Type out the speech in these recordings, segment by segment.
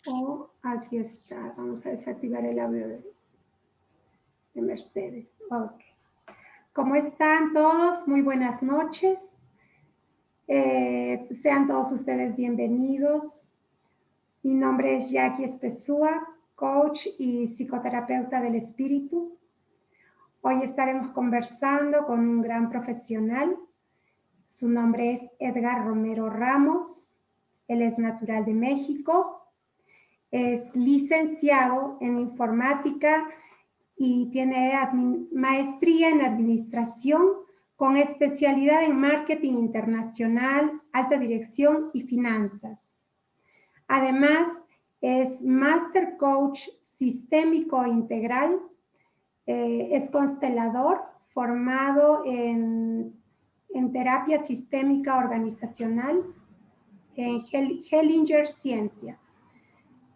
Oh, aquí está. Vamos a desactivar el audio de Mercedes. Ok. ¿Cómo están todos? Muy buenas noches. Sean todos ustedes bienvenidos. Mi nombre es Jackie Espesúa, coach y psicoterapeuta del espíritu. Hoy estaremos conversando con un gran profesional. Su nombre es Edgar Romero Ramos. Él es natural de México. Es licenciado en informática y tiene maestría en administración con especialidad en marketing internacional, alta dirección y finanzas. Además, es Master Coach sistémico integral, es constelador formado en terapia sistémica organizacional en Hellinger Ciencia.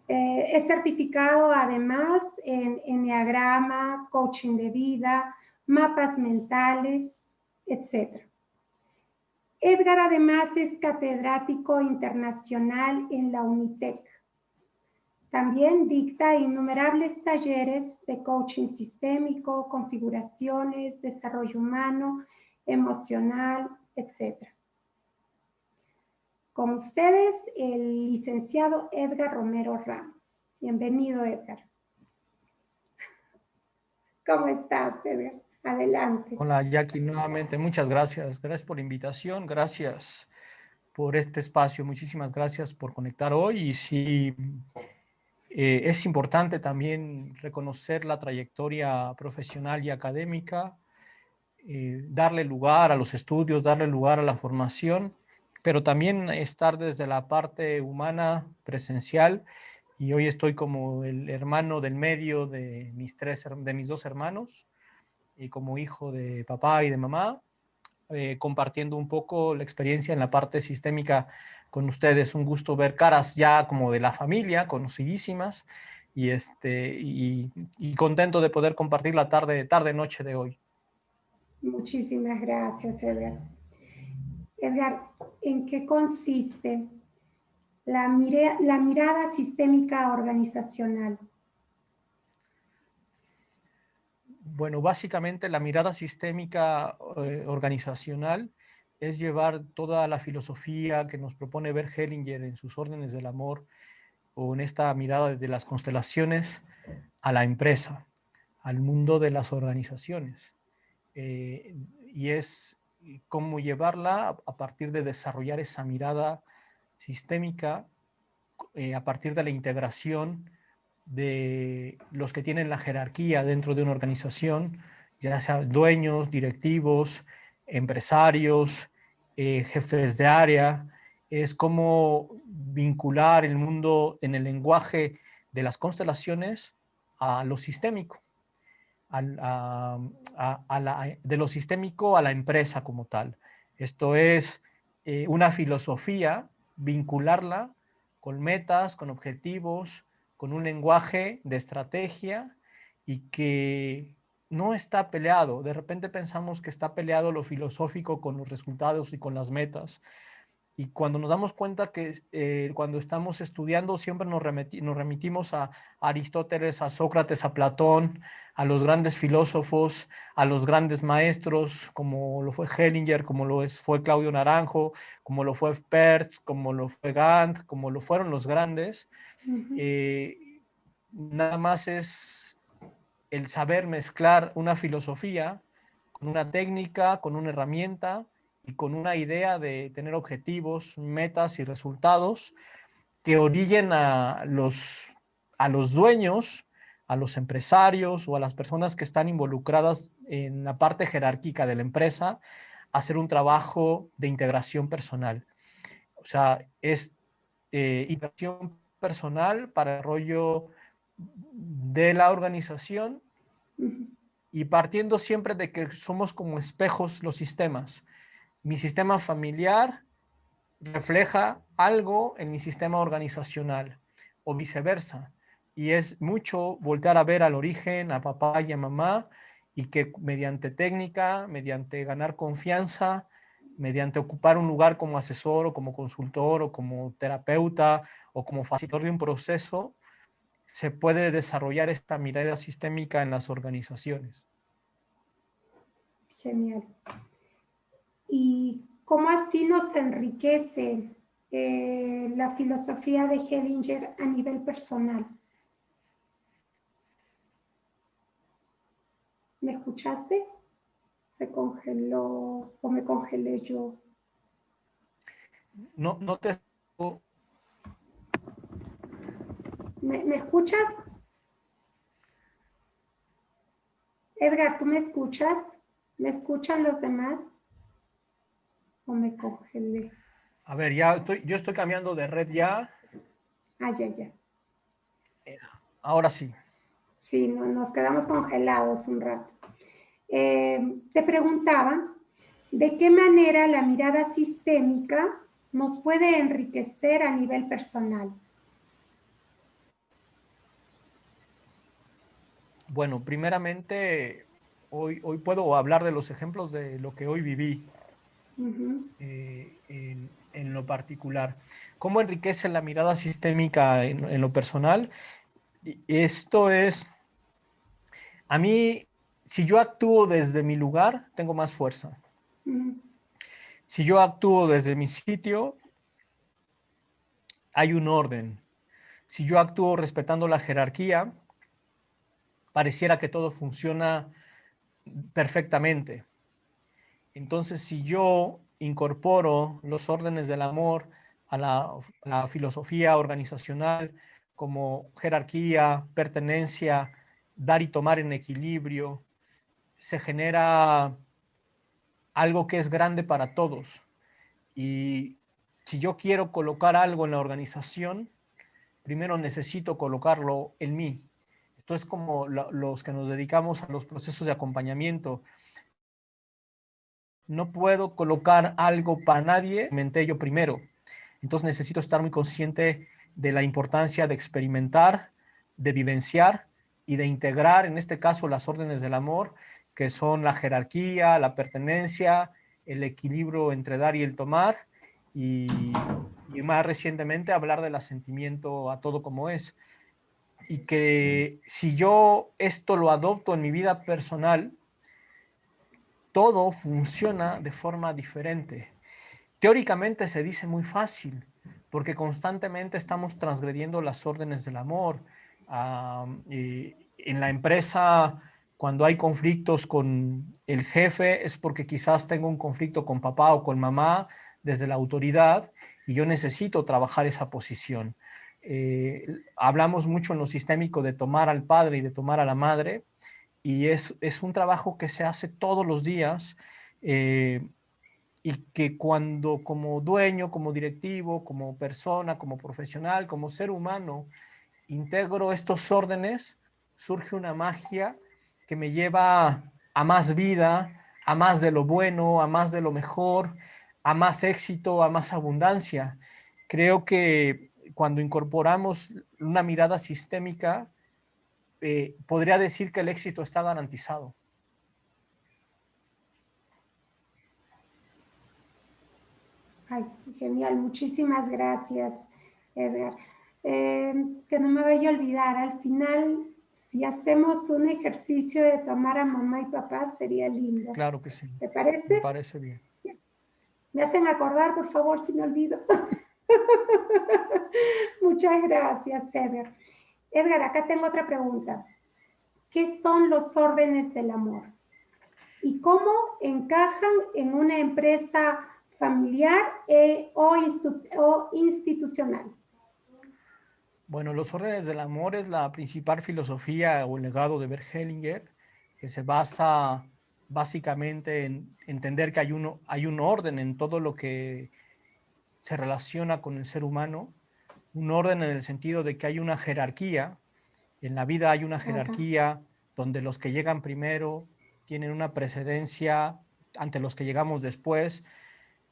Es certificado además en enneagrama, coaching de vida, mapas mentales, etc. Edgar además es catedrático internacional en la UNITEC. También dicta innumerables talleres de coaching sistémico, configuraciones, desarrollo humano, emocional, etc. Con ustedes, el licenciado Edgar Romero Ramos. Bienvenido, Edgar. ¿Cómo estás, Edgar? Adelante. Hola, Jackie, nuevamente. Muchas gracias. Gracias por la invitación. Gracias por este espacio. Muchísimas gracias por conectar hoy. Y sí, es importante también reconocer la trayectoria profesional y académica, darle lugar a los estudios, darle lugar a la formación, pero también estar desde la parte humana, presencial. Y hoy estoy como el hermano del medio de mis dos hermanos y como hijo de papá y de mamá, compartiendo un poco la experiencia en la parte sistémica con ustedes. Un gusto ver caras ya como de la familia, conocidísimas, y contento de poder compartir la tarde-noche de hoy. Muchísimas gracias, Edgar. Edgar, ¿en qué consiste la mirada sistémica organizacional? Bueno, básicamente la mirada sistémica organizacional es llevar toda la filosofía que nos propone Bert Hellinger en sus órdenes del amor o en esta mirada de las constelaciones a la empresa, al mundo de las organizaciones. Y es cómo llevarla a partir de desarrollar esa mirada sistémica, a partir de la integración de los que tienen la jerarquía dentro de una organización, ya sea dueños, directivos, empresarios, jefes de área. Es cómo vincular el mundo en el lenguaje de las constelaciones a lo sistémico, de lo sistémico a la empresa como tal. Esto es una filosofía, vincularla con metas, con objetivos, con un lenguaje de estrategia y que no está peleado. De repente pensamos que está peleado lo filosófico con los resultados y con las metas. Y cuando nos damos cuenta que cuando estamos estudiando siempre nos remitimos a Aristóteles, a Sócrates, a Platón, a los grandes filósofos, a los grandes maestros, como lo fue Hellinger, como fue Claudio Naranjo, como lo fue Peirce, como lo fue Gantt, como lo fueron los grandes. Nada más es el saber mezclar una filosofía con una técnica, con una herramienta y con una idea de tener objetivos, metas y resultados que orillen a los dueños, a los empresarios o a las personas que están involucradas en la parte jerárquica de la empresa a hacer un trabajo de integración personal. O sea, es integración personal para el rollo de la organización y partiendo siempre de que somos como espejos los sistemas. Mi sistema familiar refleja algo en mi sistema organizacional o viceversa. Y es mucho voltear a ver al origen, a papá y a mamá, y que mediante técnica, mediante ganar confianza, mediante ocupar un lugar como asesor o como consultor o como terapeuta o como facilitador de un proceso, se puede desarrollar esta mirada sistémica en las organizaciones. Genial. ¿Y cómo así nos enriquece la filosofía de Hellinger a nivel personal? ¿Me escuchaste? ¿Se congeló o me congelé yo? No te... ¿Me escuchas? Edgar, ¿tú me escuchas? ¿Me escuchan los demás? ¿O me congelé? A ver, yo estoy cambiando de red ya. Ah, ya. Ahora sí. Sí, nos quedamos congelados un rato. Te preguntaba, ¿de qué manera la mirada sistémica nos puede enriquecer a nivel personal? Bueno, primeramente, hoy puedo hablar de los ejemplos de lo que hoy viví en lo particular. ¿Cómo enriquece la mirada sistémica en lo personal? Esto es, a mí, si yo actúo desde mi lugar, tengo más fuerza. Si yo actúo desde mi sitio, hay un orden. Si yo actúo respetando la jerarquía, pareciera que todo funciona perfectamente. Entonces, si yo incorporo los órdenes del amor a la filosofía organizacional como jerarquía, pertenencia, dar y tomar en equilibrio, se genera algo que es grande para todos. Y si yo quiero colocar algo en la organización, primero necesito colocarlo en mí. Esto es como los que nos dedicamos a los procesos de acompañamiento. No puedo colocar algo para nadie, menté yo primero. Entonces necesito estar muy consciente de la importancia de experimentar, de vivenciar y de integrar, en este caso, las órdenes del amor, que son la jerarquía, la pertenencia, el equilibrio entre dar y el tomar, y más recientemente hablar del asentimiento a todo como es. Y que si yo esto lo adopto en mi vida personal, todo funciona de forma diferente. Teóricamente se dice muy fácil, porque constantemente estamos transgrediendo las órdenes del amor. En la empresa, cuando hay conflictos con el jefe, es porque quizás tengo un conflicto con papá o con mamá desde la autoridad y yo necesito trabajar esa posición. Hablamos mucho en lo sistémico de tomar al padre y de tomar a la madre, y es un trabajo que se hace todos los días. Y que cuando como dueño, como directivo, como persona, como profesional, como ser humano, integro estos órdenes, surge una magia que me lleva a más vida, a más de lo bueno, a más de lo mejor, a más éxito, a más abundancia. Creo que cuando incorporamos una mirada sistémica, podría decir que el éxito está garantizado. Ay, genial, muchísimas gracias, Edgar. Que no me vaya a olvidar, al final, si hacemos un ejercicio de tomar a mamá y papá, sería lindo. Claro que sí. ¿Te parece? Me parece bien. Me hacen acordar, por favor, si me olvido. Muchas gracias, Edgar. Edgar, acá tengo otra pregunta. ¿Qué son los órdenes del amor? ¿Y cómo encajan en una empresa familiar o institucional? Bueno, los órdenes del amor es la principal filosofía o legado de Bert Hellinger, que se basa básicamente en entender que hay un orden en todo lo que se relaciona con el ser humano, un orden en el sentido de que hay una jerarquía, en la vida hay una jerarquía donde los que llegan primero tienen una precedencia ante los que llegamos después.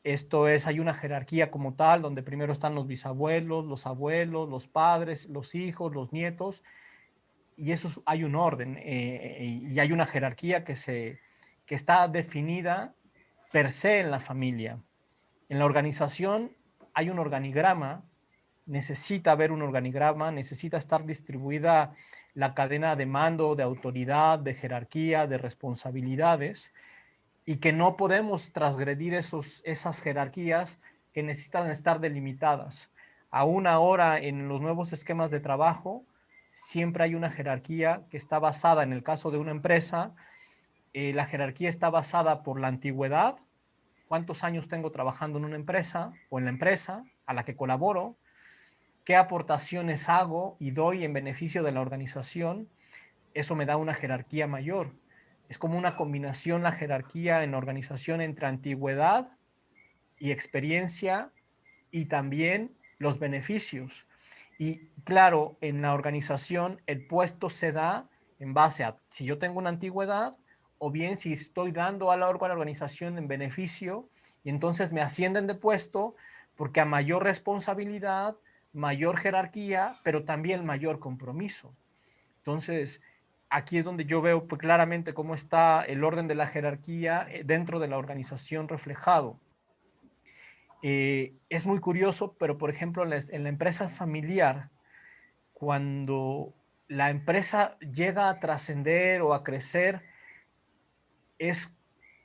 Esto es, hay una jerarquía como tal, donde primero están los bisabuelos, los abuelos, los padres, los hijos, los nietos, y eso hay un orden y hay una jerarquía que está definida per se en la familia. En la organización hay un organigrama, necesita haber un organigrama, necesita estar distribuida la cadena de mando, de autoridad, de jerarquía, de responsabilidades, y que no podemos transgredir esas jerarquías que necesitan estar delimitadas. Aún ahora en los nuevos esquemas de trabajo, siempre hay una jerarquía que está basada, en el caso de una empresa, la jerarquía está basada por la antigüedad, cuántos años tengo trabajando en una empresa o en la empresa a la que colaboro, qué aportaciones hago y doy en beneficio de la organización. Eso me da una jerarquía mayor. Es como una combinación la jerarquía en organización entre antigüedad y experiencia y también los beneficios. Y claro, en la organización el puesto se da en base a si yo tengo una antigüedad o bien si estoy dando a la organización en beneficio y entonces me ascienden de puesto porque a mayor responsabilidad, mayor jerarquía, pero también mayor compromiso. Entonces, aquí es donde yo veo pues, claramente cómo está el orden de la jerarquía dentro de la organización reflejado. Es muy curioso, pero por ejemplo, en la empresa familiar, cuando la empresa llega a trascender o a crecer, es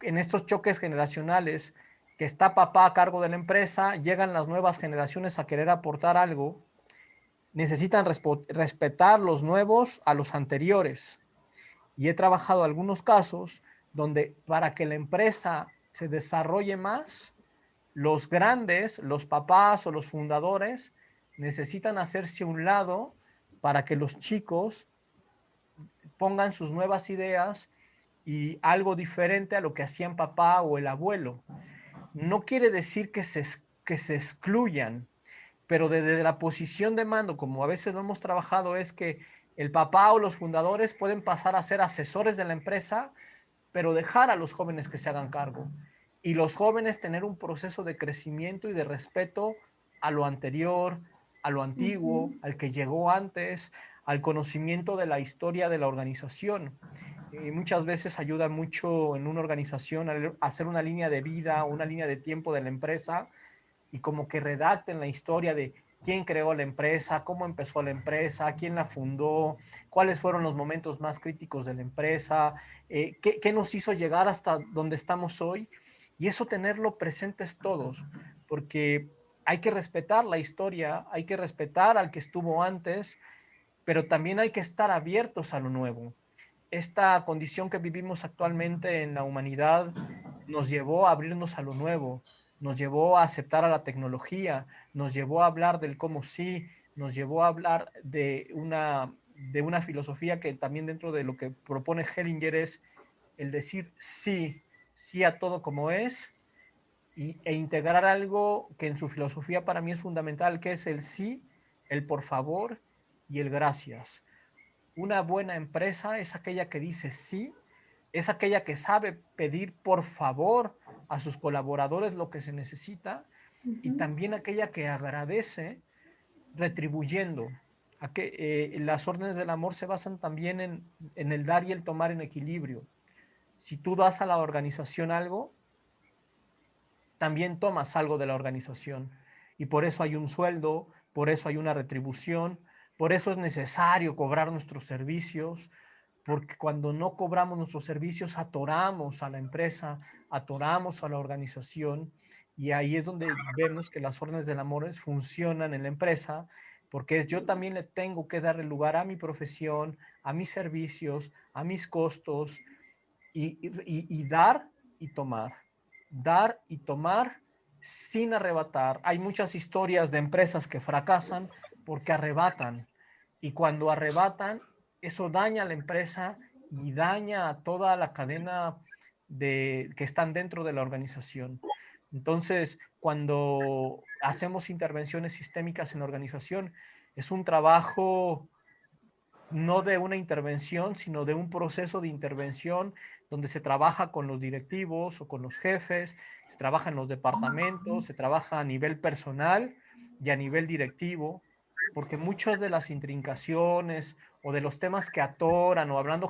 en estos choques generacionales que está papá a cargo de la empresa, llegan las nuevas generaciones a querer aportar algo, necesitan respetar los nuevos a los anteriores. Y he trabajado algunos casos donde para que la empresa se desarrolle más, los grandes, los papás o los fundadores necesitan hacerse a un lado para que los chicos pongan sus nuevas ideas y algo diferente a lo que hacían papá o el abuelo. No quiere decir que se excluyan, pero desde la posición de mando, como a veces lo hemos trabajado, es que el papá o los fundadores pueden pasar a ser asesores de la empresa, pero dejar a los jóvenes que se hagan cargo. Y los jóvenes tener un proceso de crecimiento y de respeto a lo anterior, a lo antiguo, al que llegó antes, al conocimiento de la historia de la organización. Y muchas veces ayuda mucho en una organización a hacer una línea de vida, una línea de tiempo de la empresa y como que redacten la historia de quién creó la empresa, cómo empezó la empresa, quién la fundó, cuáles fueron los momentos más críticos de la empresa, qué nos hizo llegar hasta donde estamos hoy. Y eso tenerlo presentes todos, porque hay que respetar la historia, hay que respetar al que estuvo antes, pero también hay que estar abiertos a lo nuevo. Esta condición que vivimos actualmente en la humanidad nos llevó a abrirnos a lo nuevo, nos llevó a aceptar a la tecnología, nos llevó a hablar del cómo sí, nos llevó a hablar de una filosofía que también dentro de lo que propone Hellinger es el decir sí, sí a todo como es e integrar algo que en su filosofía para mí es fundamental, que es el sí, el por favor y el gracias. Una buena empresa es aquella que dice sí, es aquella que sabe pedir por favor a sus colaboradores lo que se necesita y también aquella que agradece retribuyendo. Las órdenes del amor se basan también en el dar y el tomar en equilibrio. Si tú das a la organización algo, también tomas algo de la organización. Y por eso hay un sueldo, por eso hay una retribución, por eso es necesario cobrar nuestros servicios, porque cuando no cobramos nuestros servicios atoramos a la empresa, atoramos a la organización y ahí es donde vemos que las órdenes del amor funcionan en la empresa, porque yo también le tengo que darle lugar a mi profesión, a mis servicios, a mis costos y dar y tomar sin arrebatar. Hay muchas historias de empresas que fracasan porque arrebatan y cuando arrebatan, eso daña a la empresa y daña a toda la cadena que están dentro de la organización. Entonces, cuando hacemos intervenciones sistémicas en la organización, es un trabajo no de una intervención, sino de un proceso de intervención donde se trabaja con los directivos o con los jefes, se trabaja en los departamentos, se trabaja a nivel personal y a nivel directivo, porque muchas de las intrincaciones o de los temas que atoran, o hablando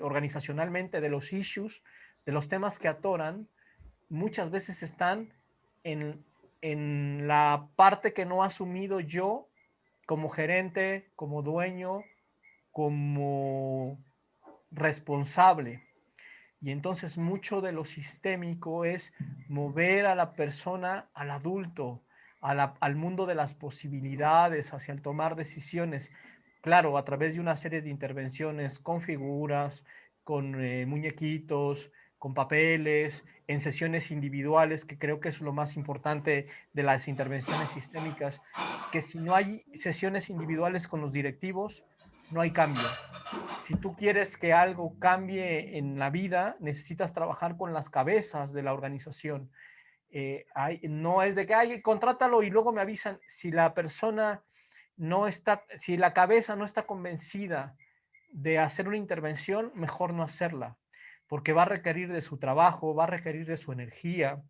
organizacionalmente de los issues, de los temas que atoran, muchas veces están en la parte que no he asumido yo como gerente, como dueño, como responsable. Y entonces mucho de lo sistémico es mover a la persona, al adulto, al mundo de las posibilidades, hacia el tomar decisiones. Claro, a través de una serie de intervenciones con figuras, con muñequitos, con papeles, en sesiones individuales, que creo que es lo más importante de las intervenciones sistémicas, que si no hay sesiones individuales con los directivos, no hay cambio. Si tú quieres que algo cambie en la vida, necesitas trabajar con las cabezas de la organización. No es de que, ay, contrátalo y luego me avisan. Si la persona no está, si la cabeza no está convencida de hacer una intervención, mejor no hacerla, porque va a requerir de su trabajo, va a requerir de su energía.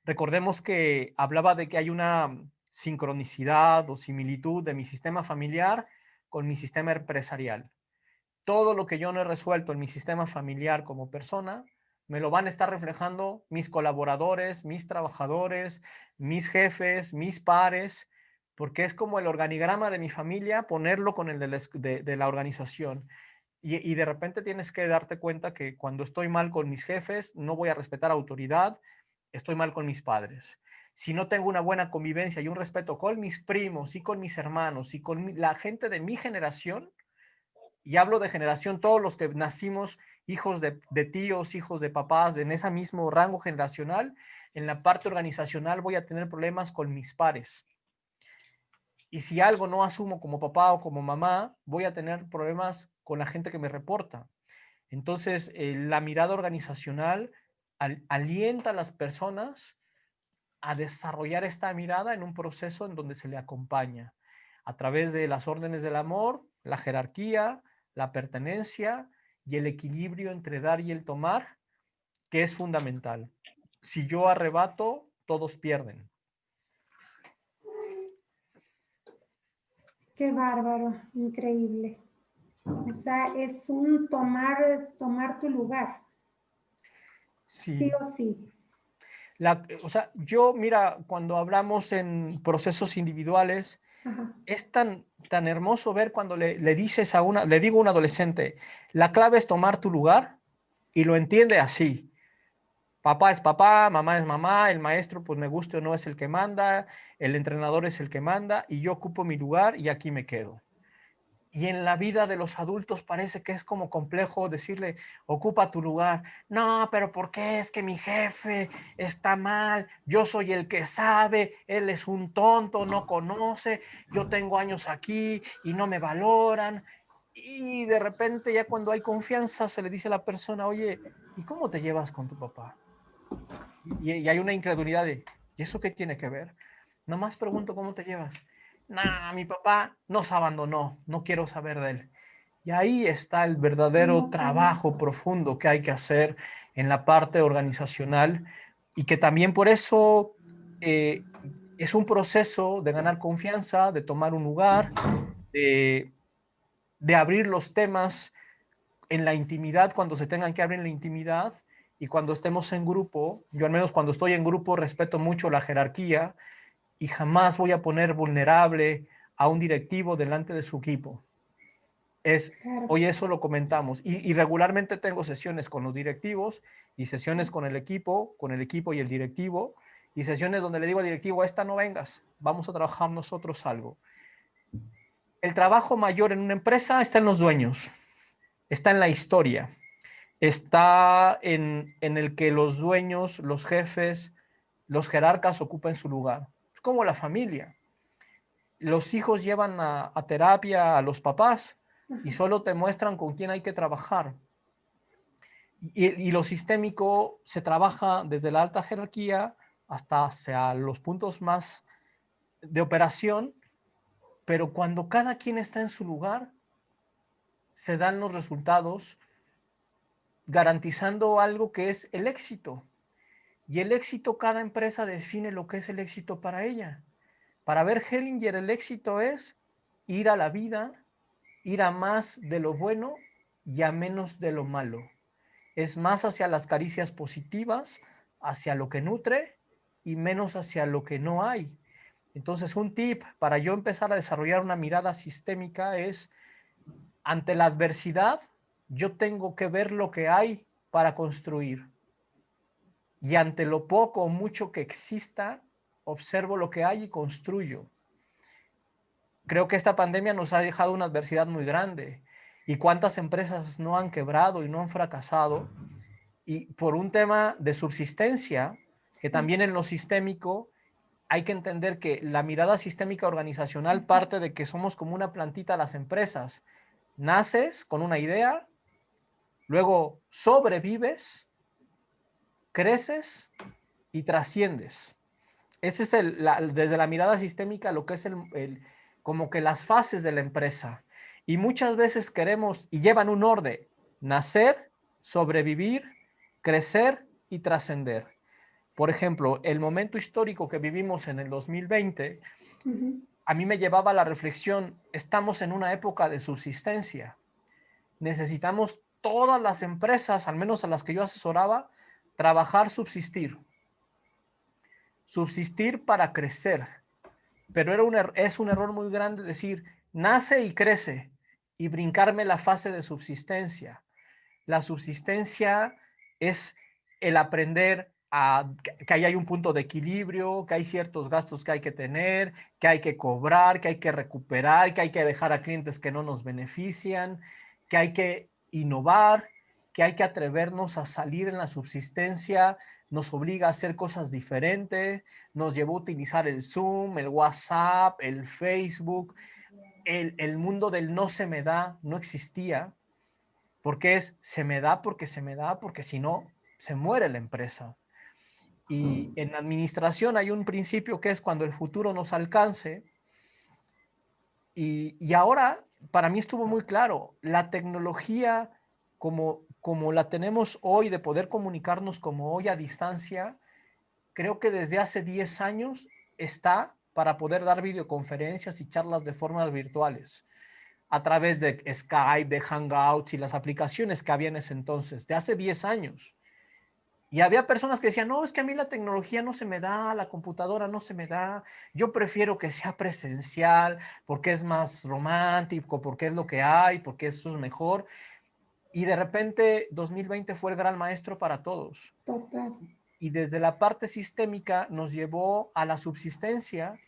Recordemos que hablaba de que hay una sincronicidad o similitud de mi sistema familiar con mi sistema empresarial. Todo lo que yo no he resuelto en mi sistema familiar como persona, me lo van a estar reflejando mis colaboradores, mis trabajadores, mis jefes, mis pares, porque es como el organigrama de mi familia, ponerlo con el de la organización. Y de repente tienes que darte cuenta que cuando estoy mal con mis jefes, no voy a respetar autoridad, estoy mal con mis padres. Si no tengo una buena convivencia y un respeto con mis primos y con mis hermanos y con la gente de mi generación, y hablo de generación, todos los que nacimos hijos de tíos, hijos de papás, en ese mismo rango generacional, en la parte organizacional voy a tener problemas con mis pares. Y si algo no asumo como papá o como mamá, voy a tener problemas con la gente que me reporta. Entonces, la mirada organizacional alienta a las personas a desarrollar esta mirada en un proceso en donde se le acompaña a través de las órdenes del amor, la jerarquía, la pertenencia y el equilibrio entre dar y el tomar, que es fundamental. Si yo arrebato, todos pierden. Qué bárbaro, increíble. O sea, es un tomar tu lugar, sí Sí. o sí. O sea, yo, mira, cuando hablamos en procesos individuales, Ajá. es tan hermoso ver cuando le dices le digo a un adolescente, la clave es tomar tu lugar y lo entiende así. Papá es papá, mamá es mamá, el maestro, pues me guste o no, es el que manda, el entrenador es el que manda y yo ocupo mi lugar y aquí me quedo. Y en la vida de los adultos parece que es como complejo decirle, ocupa tu lugar. No, pero ¿por qué? Es que mi jefe está mal, yo soy el que sabe, él es un tonto, no conoce, yo tengo años aquí y no me valoran. Y de repente ya cuando hay confianza se le dice a la persona, oye, ¿y cómo te llevas con tu papá? Y hay una incredulidad de, ¿y eso qué tiene que ver? Nomás pregunto cómo te llevas. Nah, mi papá nos abandonó, no quiero saber de él. Y ahí está el verdadero ¿Cómo crees? trabajo profundo que hay que hacer en la parte organizacional y que también por eso eh, es un proceso de ganar confianza, de tomar un lugar, de, de abrir los temas en la intimidad cuando se tengan que abrir en la intimidad y cuando estemos en grupo, yo al menos cuando estoy en grupo respeto mucho la jerarquía y jamás voy a poner vulnerable a un directivo delante de su equipo. Claro. Hoy eso lo comentamos y regularmente tengo sesiones con los directivos y sesiones con el equipo y el directivo y sesiones donde le digo al directivo, esta no vengas, vamos a trabajar nosotros algo. El trabajo mayor en una empresa está en los dueños, está en la historia, está en el que los dueños, los jefes, los jerarcas ocupen su lugar. Es como la familia. Los hijos llevan a terapia a los papás y Ajá. solo te muestran con quién hay que trabajar. Y lo sistémico se trabaja desde la alta jerarquía hasta hacia los puntos más de operación, pero cuando cada quien está en su lugar, se dan los resultados garantizando algo que es el éxito. Y el éxito, cada empresa define lo que es el éxito para ella. Para ver Hellinger, el éxito es ir a la vida, ir a más de lo bueno y a menos de lo malo. Es más hacia las caricias positivas, hacia lo que nutre y menos hacia lo que no hay. Entonces, un tip para yo empezar a desarrollar una mirada sistémica es, ante la adversidad, yo tengo que ver lo que hay para construir. Y ante lo poco o mucho que exista, observo lo que hay y construyo. Creo que esta pandemia nos ha dejado una adversidad muy grande. ¿Y cuántas empresas no han quebrado y no han fracasado? Y por un tema de subsistencia, que también en lo sistémico hay que entender que la mirada sistémica organizacional parte de que somos como una plantita las empresas. Naces con una idea, luego sobrevives, creces y trasciendes. Ese es desde la mirada sistémica lo que es como que las fases de la empresa. Y muchas veces queremos, y llevan un orden: nacer, sobrevivir, crecer y trascender. Por ejemplo, el momento histórico que vivimos en el 2020, a mí me llevaba a la reflexión: estamos en una época de subsistencia. Necesitamos todas las empresas, al menos a las que yo asesoraba, trabajar, subsistir. Subsistir para crecer. Pero es un error muy grande decir, nace y crece, y brincarme la fase de subsistencia. La subsistencia es el aprender que ahí hay un punto de equilibrio, que hay ciertos gastos que hay que tener, que hay que cobrar, que hay que recuperar, que hay que dejar a clientes que no nos benefician, que hay que innovar, que hay que atrevernos a salir en la subsistencia. Nos obliga a hacer cosas diferentes, nos llevó a utilizar el Zoom, el WhatsApp, el Facebook. El mundo del no se me da no existía, porque se me da porque se me da, porque si no, se muere la empresa. Y en administración hay un principio que es cuando el futuro nos alcance. Y ahora, para mí estuvo muy claro, la tecnología como la tenemos hoy, de poder comunicarnos como hoy a distancia, creo que desde hace 10 años está para poder dar videoconferencias y charlas de formas virtuales a través de Skype, de Hangouts y las aplicaciones que había en ese entonces, de hace 10 años. Y había personas que decían, no, es que a mí la tecnología no se me da, la computadora no se me da, yo prefiero que sea presencial porque es más romántico, porque es lo que hay, porque eso es mejor. Y de repente 2020 fue el gran maestro para todos. Total. Y desde la parte sistémica nos llevó a la subsistencia,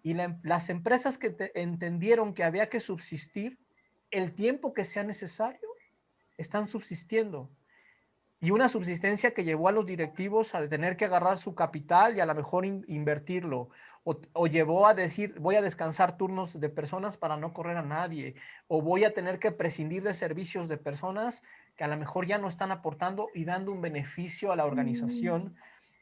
y las empresas que entendieron que había que subsistir el tiempo que sea necesario, están subsistiendo. Y una subsistencia que llevó a los directivos a tener que agarrar su capital y a lo mejor invertirlo. O llevó a decir, voy a descansar turnos de personas para no correr a nadie. O voy a tener que prescindir de servicios de personas que a lo mejor ya no están aportando y dando un beneficio a la organización.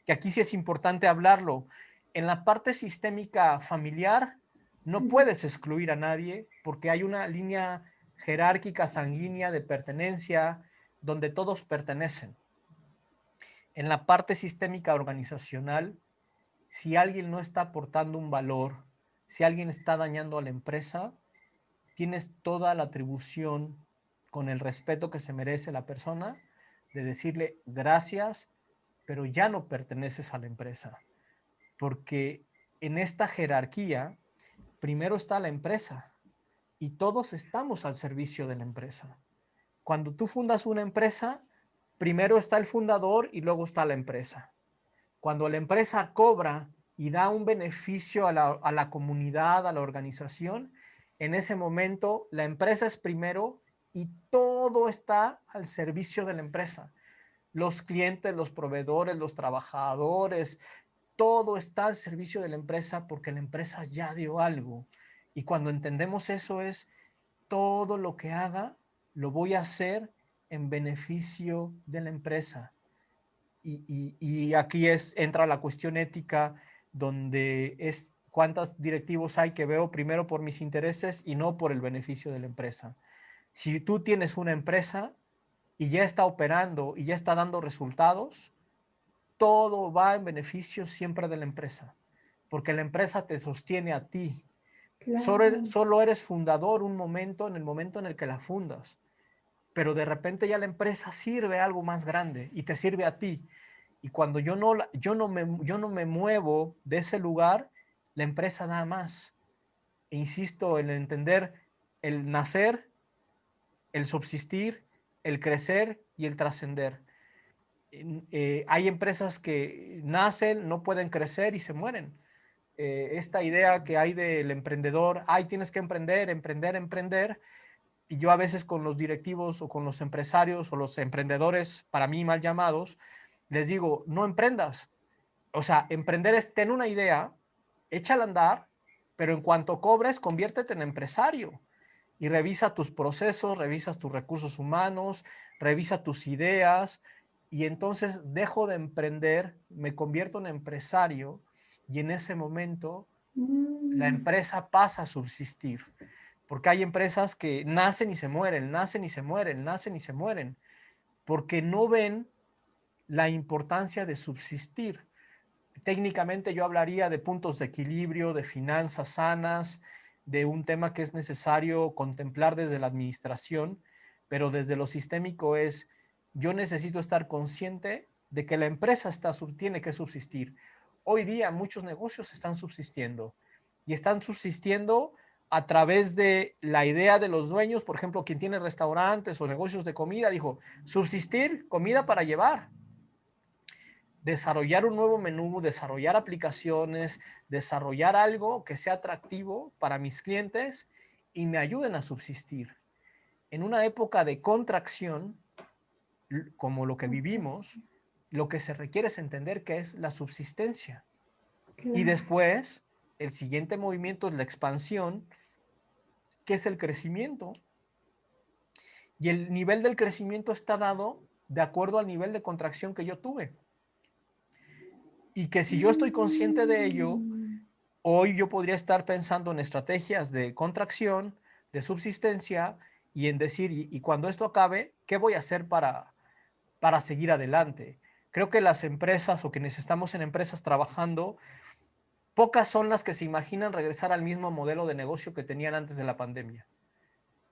Que aquí sí es importante hablarlo. En la parte sistémica familiar, no puedes excluir a nadie porque hay una línea jerárquica sanguínea de pertenencia donde todos pertenecen. En la parte sistémica organizacional, si alguien no está aportando un valor, si alguien está dañando a la empresa, tienes toda la atribución, con el respeto que se merece la persona, de decirle gracias, pero ya no perteneces a la empresa. Porque en esta jerarquía, primero está la empresa y todos estamos al servicio de la empresa. Cuando tú fundas una empresa, primero está el fundador y luego está la empresa. Cuando la empresa cobra y da un beneficio a la comunidad, a la organización, en ese momento la empresa es primero y todo está al servicio de la empresa. Los clientes, los proveedores, los trabajadores, todo está al servicio de la empresa porque la empresa ya dio algo. Y cuando entendemos eso es, todo lo que haga lo voy a hacer en beneficio de la empresa. Y aquí entra la cuestión ética, donde es cuántos directivos hay que veo primero por mis intereses y no por el beneficio de la empresa. Si tú tienes una empresa y ya está operando y ya está dando resultados, todo va en beneficio siempre de la empresa, porque la empresa te sostiene a ti. Claro. Solo eres fundador en el momento en el que la fundas, pero de repente ya la empresa sirve a algo más grande y te sirve a ti. Y cuando yo no me muevo de ese lugar, la empresa da más. E insisto en entender el nacer, el subsistir, el crecer y el trascender. Hay empresas que nacen, no pueden crecer y se mueren. Esta idea que hay del emprendedor, ay, tienes que emprender, emprender, emprender. Y yo a veces con los directivos o con los empresarios o los emprendedores, para mí mal llamados, les digo, no emprendas. O sea, emprender es tener una idea, échala a andar, pero en cuanto cobres, conviértete en empresario y revisa tus procesos, revisas tus recursos humanos, revisa tus ideas y entonces dejo de emprender, me convierto en empresario y en ese momento la empresa pasa a subsistir. Porque hay empresas que nacen y se mueren, nacen y se mueren, nacen y se mueren, porque no ven la importancia de subsistir. Técnicamente yo hablaría de puntos de equilibrio, de finanzas sanas, de un tema que es necesario contemplar desde la administración, pero desde lo sistémico es, yo necesito estar consciente de que la empresa tiene que subsistir. Hoy día muchos negocios están subsistiendo y están subsistiendo a través de la idea de los dueños, por ejemplo, quien tiene restaurantes o negocios de comida, dijo, subsistir, comida para llevar, desarrollar un nuevo menú, desarrollar aplicaciones, desarrollar algo que sea atractivo para mis clientes y me ayuden a subsistir. En una época de contracción, como lo que vivimos, lo que se requiere es entender qué es la subsistencia. Claro. Y después, el siguiente movimiento es la expansión, que es el crecimiento. Y el nivel del crecimiento está dado de acuerdo al nivel de contracción que yo tuve. Y que si yo estoy consciente de ello, hoy yo podría estar pensando en estrategias de contracción, de subsistencia y en decir, y cuando esto acabe, ¿qué voy a hacer para seguir adelante? Creo que las empresas o quienes estamos en empresas trabajando, pocas son las que se imaginan regresar al mismo modelo de negocio que tenían antes de la pandemia.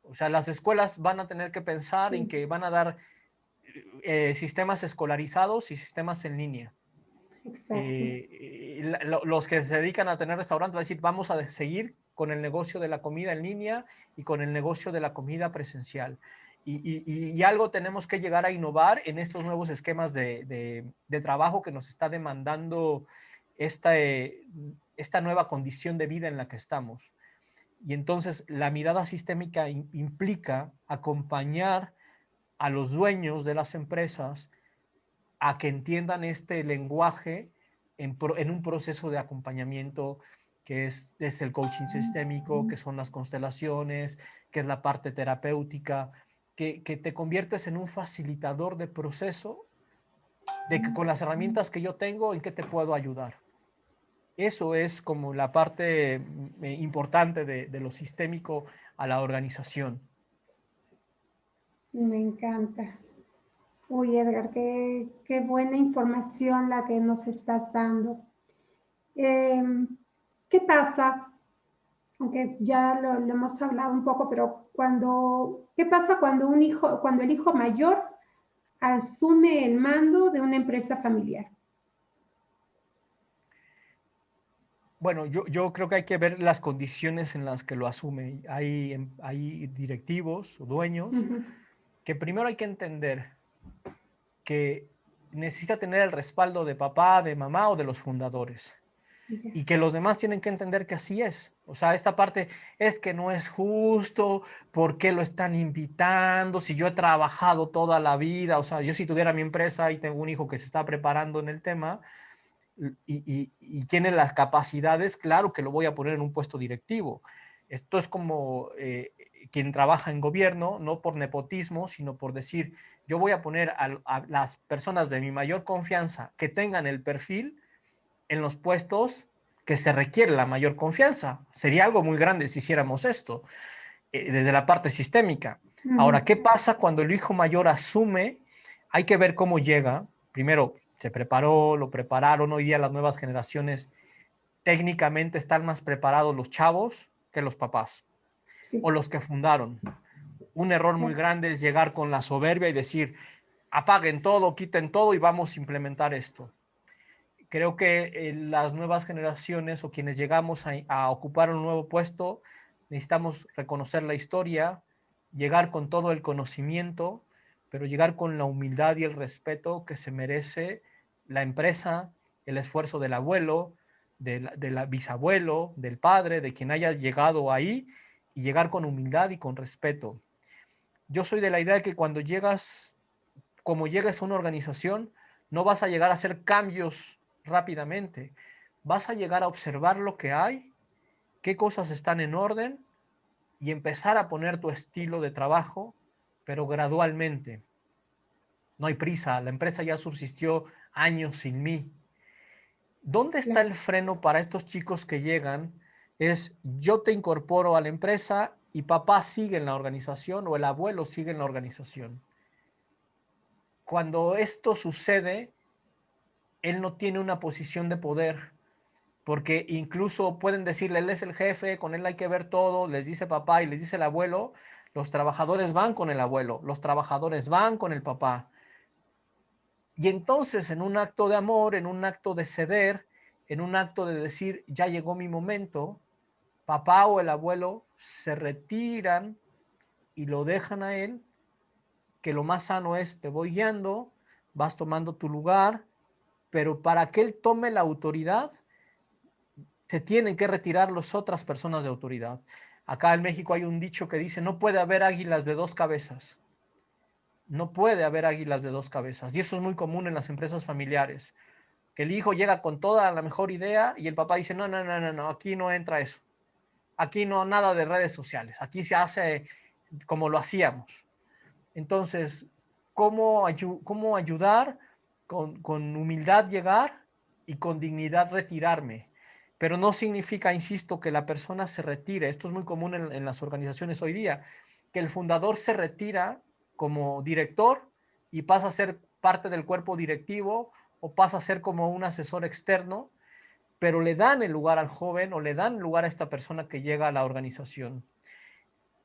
O sea, las escuelas van a tener que pensar en que van a dar sistemas escolarizados y sistemas en línea. Los que se dedican a tener restaurantes van a decir, vamos a seguir con el negocio de la comida en línea y con el negocio de la comida presencial. Y algo tenemos que llegar a innovar en estos nuevos esquemas de trabajo que nos está demandando esta nueva condición de vida en la que estamos. Y entonces la mirada sistémica implica acompañar a los dueños de las empresas a que entiendan este lenguaje en un proceso de acompañamiento que es el coaching sistémico, que son las constelaciones, que es la parte terapéutica, que te conviertes en un facilitador de proceso, de que con las herramientas que yo tengo, ¿en qué te puedo ayudar? Eso es como la parte importante de lo sistémico a la organización. Me encanta. Uy, Edgar, qué buena información la que nos estás dando. ¿Qué pasa? Aunque ya lo hemos hablado un poco, pero ¿qué pasa cuando el hijo mayor asume el mando de una empresa familiar? Bueno, yo creo que hay que ver las condiciones en las que lo asume. Hay directivos o dueños que primero hay que entender que necesita tener el respaldo de papá, de mamá o de los fundadores. Y que los demás tienen que entender que así es. O sea, esta parte es que no es justo, ¿por qué lo están invitando? Si yo he trabajado toda la vida, o sea, yo si tuviera mi empresa y tengo un hijo que se está preparando en el tema y tiene las capacidades, claro que lo voy a poner en un puesto directivo. Esto es como quien trabaja en gobierno, no por nepotismo, sino por decir, yo voy a poner a las personas de mi mayor confianza que tengan el perfil en los puestos que se requiere la mayor confianza. Sería algo muy grande si hiciéramos esto desde la parte sistémica. Ahora, ¿qué pasa cuando el hijo mayor asume? Hay que ver cómo llega. Primero, se preparó, lo prepararon. Hoy día las nuevas generaciones técnicamente están más preparados los chavos que los papás o los que fundaron. Un error muy grande es llegar con la soberbia y decir, apaguen todo, quiten todo y vamos a implementar esto. Creo que las nuevas generaciones o quienes llegamos a ocupar un nuevo puesto, necesitamos reconocer la historia, llegar con todo el conocimiento, pero llegar con la humildad y el respeto que se merece la empresa, el esfuerzo del abuelo, del bisabuelo, del padre, de quien haya llegado ahí, y llegar con humildad y con respeto. Yo soy de la idea de que cuando llegas, como llegas a una organización, no vas a llegar a hacer cambios rápidamente. Vas a llegar a observar lo que hay, qué cosas están en orden y empezar a poner tu estilo de trabajo, pero gradualmente. No hay prisa, la empresa ya subsistió años sin mí. ¿Dónde está Claro. el freno para estos chicos que llegan? Es yo te incorporo a la empresa y papá sigue en la organización o el abuelo sigue en la organización. Cuando esto sucede, él no tiene una posición de poder, porque incluso pueden decirle, él es el jefe, con él hay que ver todo, les dice papá y les dice el abuelo, los trabajadores van con el abuelo, los trabajadores van con el papá. Y entonces en un acto de amor, en un acto de ceder, en un acto de decir, ya llegó mi momento, papá o el abuelo se retiran y lo dejan a él, que lo más sano es, te voy guiando, vas tomando tu lugar, pero para que él tome la autoridad, se tienen que retirar las otras personas de autoridad. Acá en México hay un dicho que dice, no puede haber águilas de dos cabezas. No puede haber águilas de dos cabezas. Y eso es muy común en las empresas familiares. Que el hijo llega con toda la mejor idea y el papá dice, no, no, no, no, no, aquí no entra eso. Aquí no, nada de redes sociales. Aquí se hace como lo hacíamos. Entonces, ¿cómo ayudar? Con humildad llegar y con dignidad retirarme. Pero no significa, insisto, que la persona se retire. Esto es muy común en las organizaciones hoy día, que el fundador se retira como director y pasa a ser parte del cuerpo directivo o pasa a ser como un asesor externo, pero le dan el lugar al joven o le dan el lugar a esta persona que llega a la organización.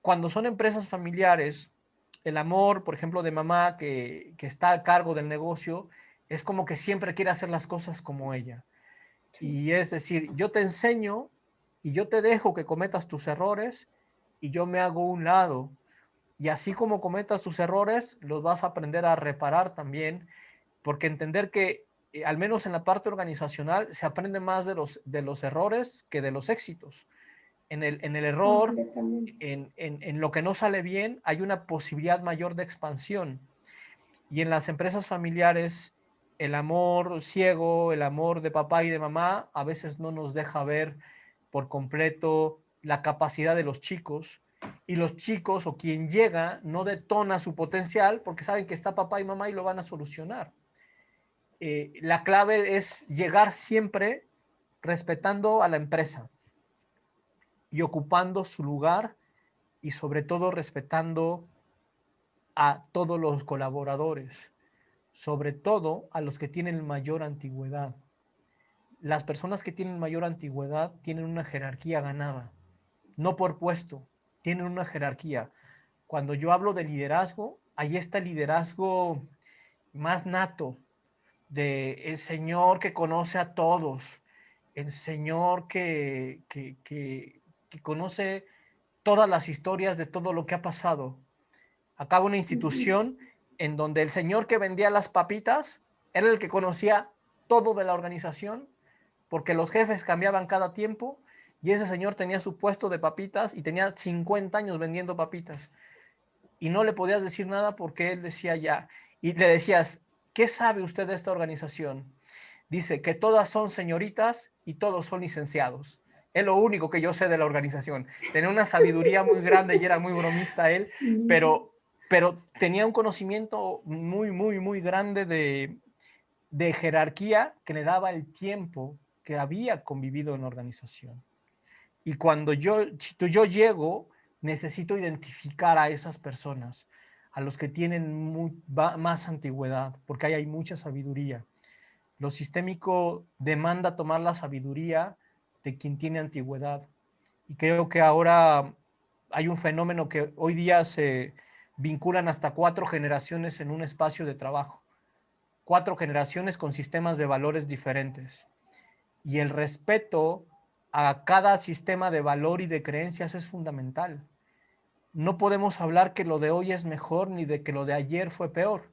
Cuando son empresas familiares, el amor, por ejemplo, de mamá que está a cargo del negocio, es como que siempre quiere hacer las cosas como ella. Sí. Y es decir, yo te enseño y yo te dejo que cometas tus errores y yo me hago un lado. Y así como cometas tus errores, los vas a aprender a reparar también, porque entender que, al menos en la parte organizacional, se aprende más de los errores que de los éxitos. En el error, Completamente. en lo que no sale bien, hay una posibilidad mayor de expansión. Y en las empresas familiares, el amor ciego, el amor de papá y de mamá, a veces no nos deja ver por completo la capacidad de los chicos. Y los chicos o quien llega no detona su potencial porque saben que está papá y mamá y lo van a solucionar. La clave es llegar siempre respetando a la empresa y ocupando su lugar y sobre todo respetando a todos los colaboradores, sobre todo a los que tienen mayor antigüedad. Las personas que tienen mayor antigüedad tienen una jerarquía ganada, no por puesto, tienen una jerarquía. Cuando yo hablo de liderazgo, ahí está el liderazgo más nato, de el señor que conoce a todos, el señor que conoce todas las historias de todo lo que ha pasado. Acaba una Ujú. institución en donde el señor que vendía las papitas era el que conocía todo de la organización, porque los jefes cambiaban cada tiempo y ese señor tenía su puesto de papitas y tenía 50 años vendiendo papitas. Y no le podías decir nada porque él decía ya. Y le decías, ¿qué sabe usted de esta organización? Dice que todas son señoritas y todos son licenciados. Es lo único que yo sé de la organización. Tenía una sabiduría muy grande y era muy bromista él, Mm. pero tenía un conocimiento muy, muy, muy grande de jerarquía que le daba el tiempo que había convivido en la organización. Y cuando yo llego, necesito identificar a esas personas, a los que tienen más antigüedad, porque ahí hay mucha sabiduría. Lo sistémico demanda tomar la sabiduría de quien tiene antigüedad. Y creo que ahora hay un fenómeno que hoy día vinculan hasta 4 generaciones en un espacio de trabajo. 4 generaciones con sistemas de valores diferentes. Y el respeto a cada sistema de valor y de creencias es fundamental. No podemos hablar que lo de hoy es mejor ni de que lo de ayer fue peor.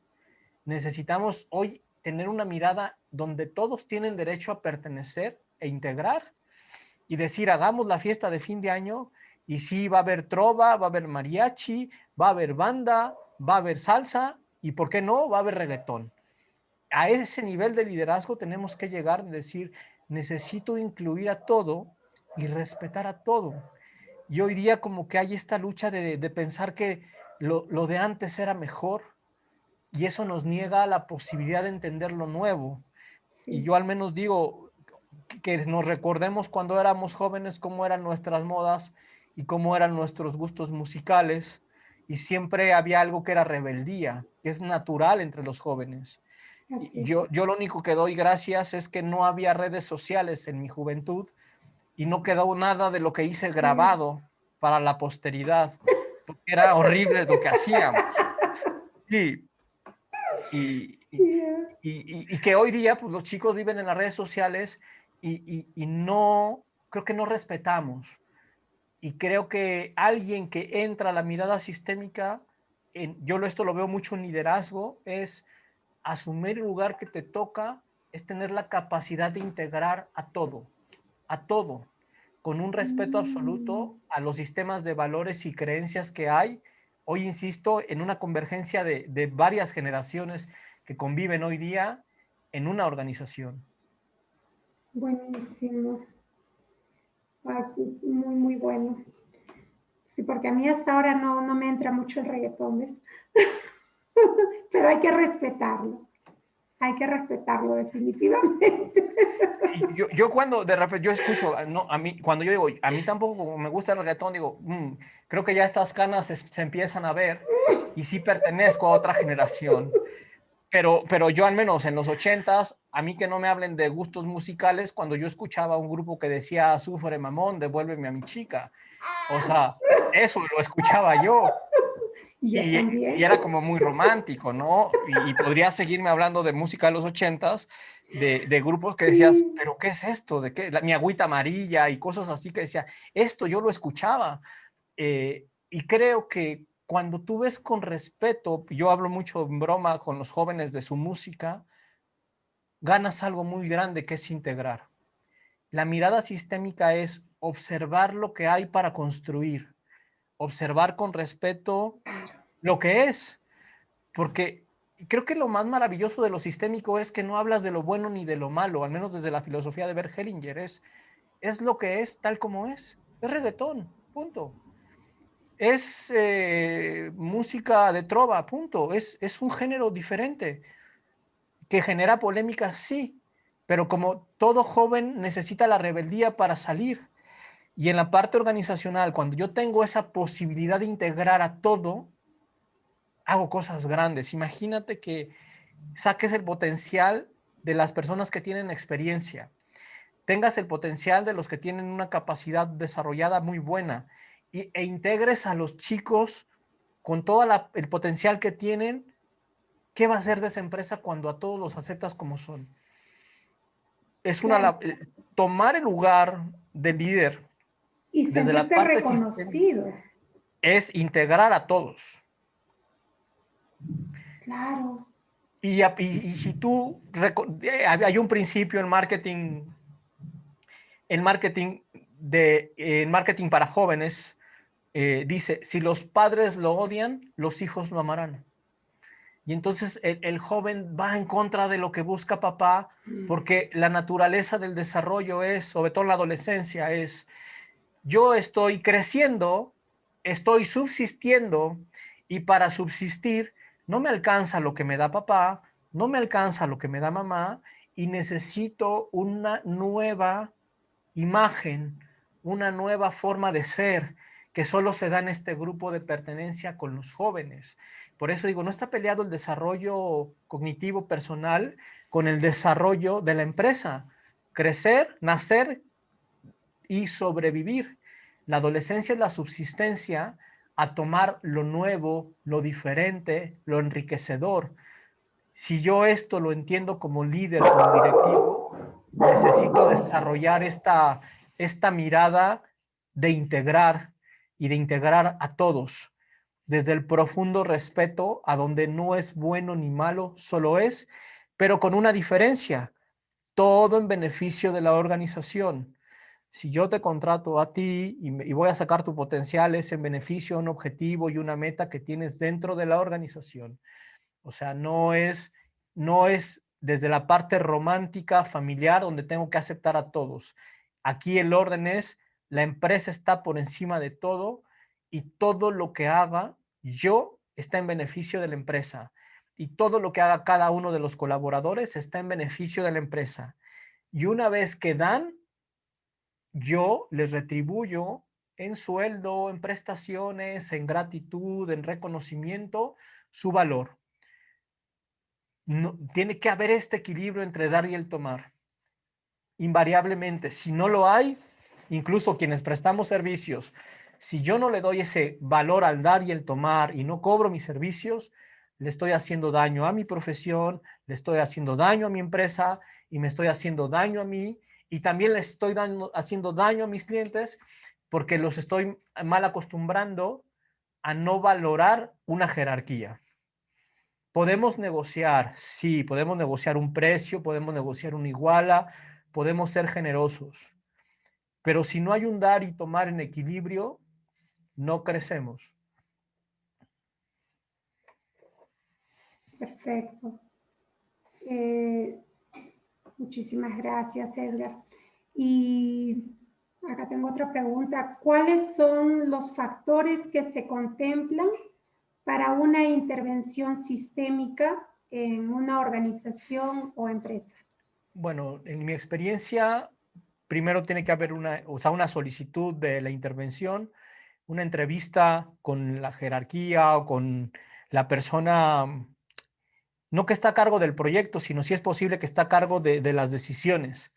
Necesitamos hoy tener una mirada donde todos tienen derecho a pertenecer e integrar y decir, hagamos la fiesta de fin de año y sí, va a haber trova, va a haber mariachi, va a haber banda, va a haber salsa y, ¿por qué no?, va a haber reggaetón. A ese nivel de liderazgo tenemos que llegar a decir, necesito incluir a todo y respetar a todo. Y hoy día como que hay esta lucha de pensar que lo de antes era mejor y eso nos niega la posibilidad de entender lo nuevo. Y Sí. yo al menos digo que nos recordemos cuando éramos jóvenes cómo eran nuestras modas y cómo eran nuestros gustos musicales, y siempre había algo que era rebeldía, que es natural entre los jóvenes. Así es. Yo lo único que doy gracias es que no había redes sociales en mi juventud y no quedó nada de lo que hice grabado para la posteridad, porque era horrible lo que hacíamos. Sí, y, Yeah. y que hoy día pues, los chicos viven en las redes sociales y no, creo que no respetamos. Y creo que alguien que entra a la mirada sistémica, esto lo veo mucho en liderazgo, es asumir el lugar que te toca, es tener la capacidad de integrar a todo, con un respeto absoluto a los sistemas de valores y creencias que hay. Hoy, insisto, en una convergencia de varias generaciones que conviven hoy día en una organización. Buenísimo. Muy, muy bueno. Sí, porque a mí hasta ahora no me entra mucho el reggaetón, ¿ves? Pero hay que respetarlo. Hay que respetarlo definitivamente. Yo cuando de repente yo escucho, no, a mí, cuando yo digo, a mí tampoco me gusta el reggaetón, digo, creo que ya estas canas se empiezan a ver y sí pertenezco a otra generación. Pero yo al menos en los 80s, a mí que no me hablen de gustos musicales, cuando yo escuchaba un grupo que decía, sufre mamón, devuélveme a mi chica. O sea, eso lo escuchaba yo. Y yo Y también. era como muy romántico, ¿no? Y podría seguirme hablando de música de los 80s, de grupos que decías, Sí. ¿pero qué es esto? ¿De qué? Mi agüita amarilla y cosas así que decía, esto yo lo escuchaba. Y creo que cuando tú ves con respeto, yo hablo mucho en broma con los jóvenes de su música, ganas algo muy grande que es integrar. La mirada sistémica es observar lo que hay para construir, observar con respeto lo que es, porque creo que lo más maravilloso de lo sistémico es que no hablas de lo bueno ni de lo malo, al menos desde la filosofía de Bert Hellinger, es lo que es tal como es reggaetón, punto. Es música de trova, punto. Es un género diferente que genera polémica, sí, pero como todo joven necesita la rebeldía para salir. Y en la parte organizacional, cuando yo tengo esa posibilidad de integrar a todo, hago cosas grandes. Imagínate que saques el potencial de las personas que tienen experiencia, tengas el potencial de los que tienen una capacidad desarrollada muy buena e integres a los chicos con todo el potencial que tienen. ¿Qué va a hacer de esa empresa cuando a todos los aceptas como son? Es Claro. tomar el lugar de líder Y desde la sentirte parte sistémica reconocido. es integrar a todos. Claro. Y si tú, hay un principio en marketing, en marketing para jóvenes, dice, si los padres lo odian, los hijos lo amarán. Y entonces el joven va en contra de lo que busca papá, porque la naturaleza del desarrollo es, sobre todo en la adolescencia, es yo estoy creciendo, estoy subsistiendo y para subsistir no me alcanza lo que me da papá, no me alcanza lo que me da mamá y necesito una nueva imagen, una nueva forma de ser que solo se da en este grupo de pertenencia con los jóvenes. Por eso digo, no está peleado el desarrollo cognitivo personal con el desarrollo de la empresa. Crecer, nacer y sobrevivir. La adolescencia es la subsistencia a tomar lo nuevo, lo diferente, lo enriquecedor. Si yo esto lo entiendo como líder, como directivo, necesito desarrollar esta mirada de integrar y de integrar a todos, desde el profundo respeto a donde no es bueno ni malo, solo es, pero con una diferencia, todo en beneficio de la organización. Si yo te contrato a ti y voy a sacar tu potencial, es en beneficio a un objetivo y una meta que tienes dentro de la organización. O sea, no es desde la parte romántica, familiar, donde tengo que aceptar a todos. Aquí el orden es, la empresa está por encima de todo y todo lo que haga yo está en beneficio de la empresa. Y todo lo que haga cada uno de los colaboradores está en beneficio de la empresa. Y una vez que dan, yo les retribuyo en sueldo, en prestaciones, en gratitud, en reconocimiento, su valor. No, tiene que haber este equilibrio entre dar y el tomar. Invariablemente, si no lo hay, incluso quienes prestamos servicios, si yo no le doy ese valor al dar y el tomar y no cobro mis servicios, le estoy haciendo daño a mi profesión, le estoy haciendo daño a mi empresa y me estoy haciendo daño a mí y también le estoy haciendo daño a mis clientes porque los estoy mal acostumbrando a no valorar una jerarquía. Podemos negociar, sí, podemos negociar un precio, podemos negociar una iguala, podemos ser generosos, pero si no hay un dar y tomar en equilibrio, no crecemos. Perfecto. Muchísimas gracias, Edgar. Y acá tengo otra pregunta. ¿Cuáles son los factores que se contemplan para una intervención sistémica en una organización o empresa? Bueno, en mi experiencia, primero tiene que haber una solicitud de la intervención, una entrevista con la jerarquía o con la persona, no que está a cargo del proyecto, sino si es posible que está a cargo de las decisiones.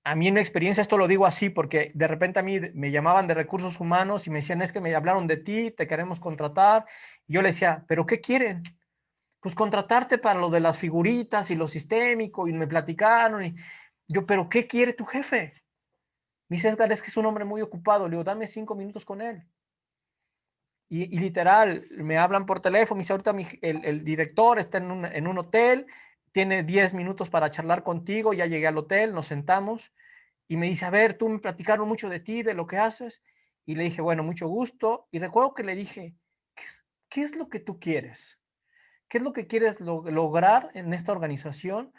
A mí en mi experiencia esto lo digo así porque de repente a mí me llamaban de recursos humanos y me decían, es que me hablaron de ti, te queremos contratar. Y yo le decía, ¿pero qué quieren? Pues contratarte para lo de las figuritas y lo sistémico y me platicaron. Y yo, ¿pero qué quiere tu jefe? Me dice, Edgar, es que es un hombre muy ocupado. Le digo, dame 5 minutos con él. Y literal, me hablan por teléfono, me dice, ahorita el director está en un hotel, tiene 10 minutos para charlar contigo, ya llegué al hotel, nos sentamos y me dice, a ver, tú me platicaron mucho de ti, de lo que haces. Y le dije, bueno, mucho gusto. Y recuerdo que le dije, ¿qué es lo que tú quieres? ¿Qué es lo que quieres lograr en esta organización?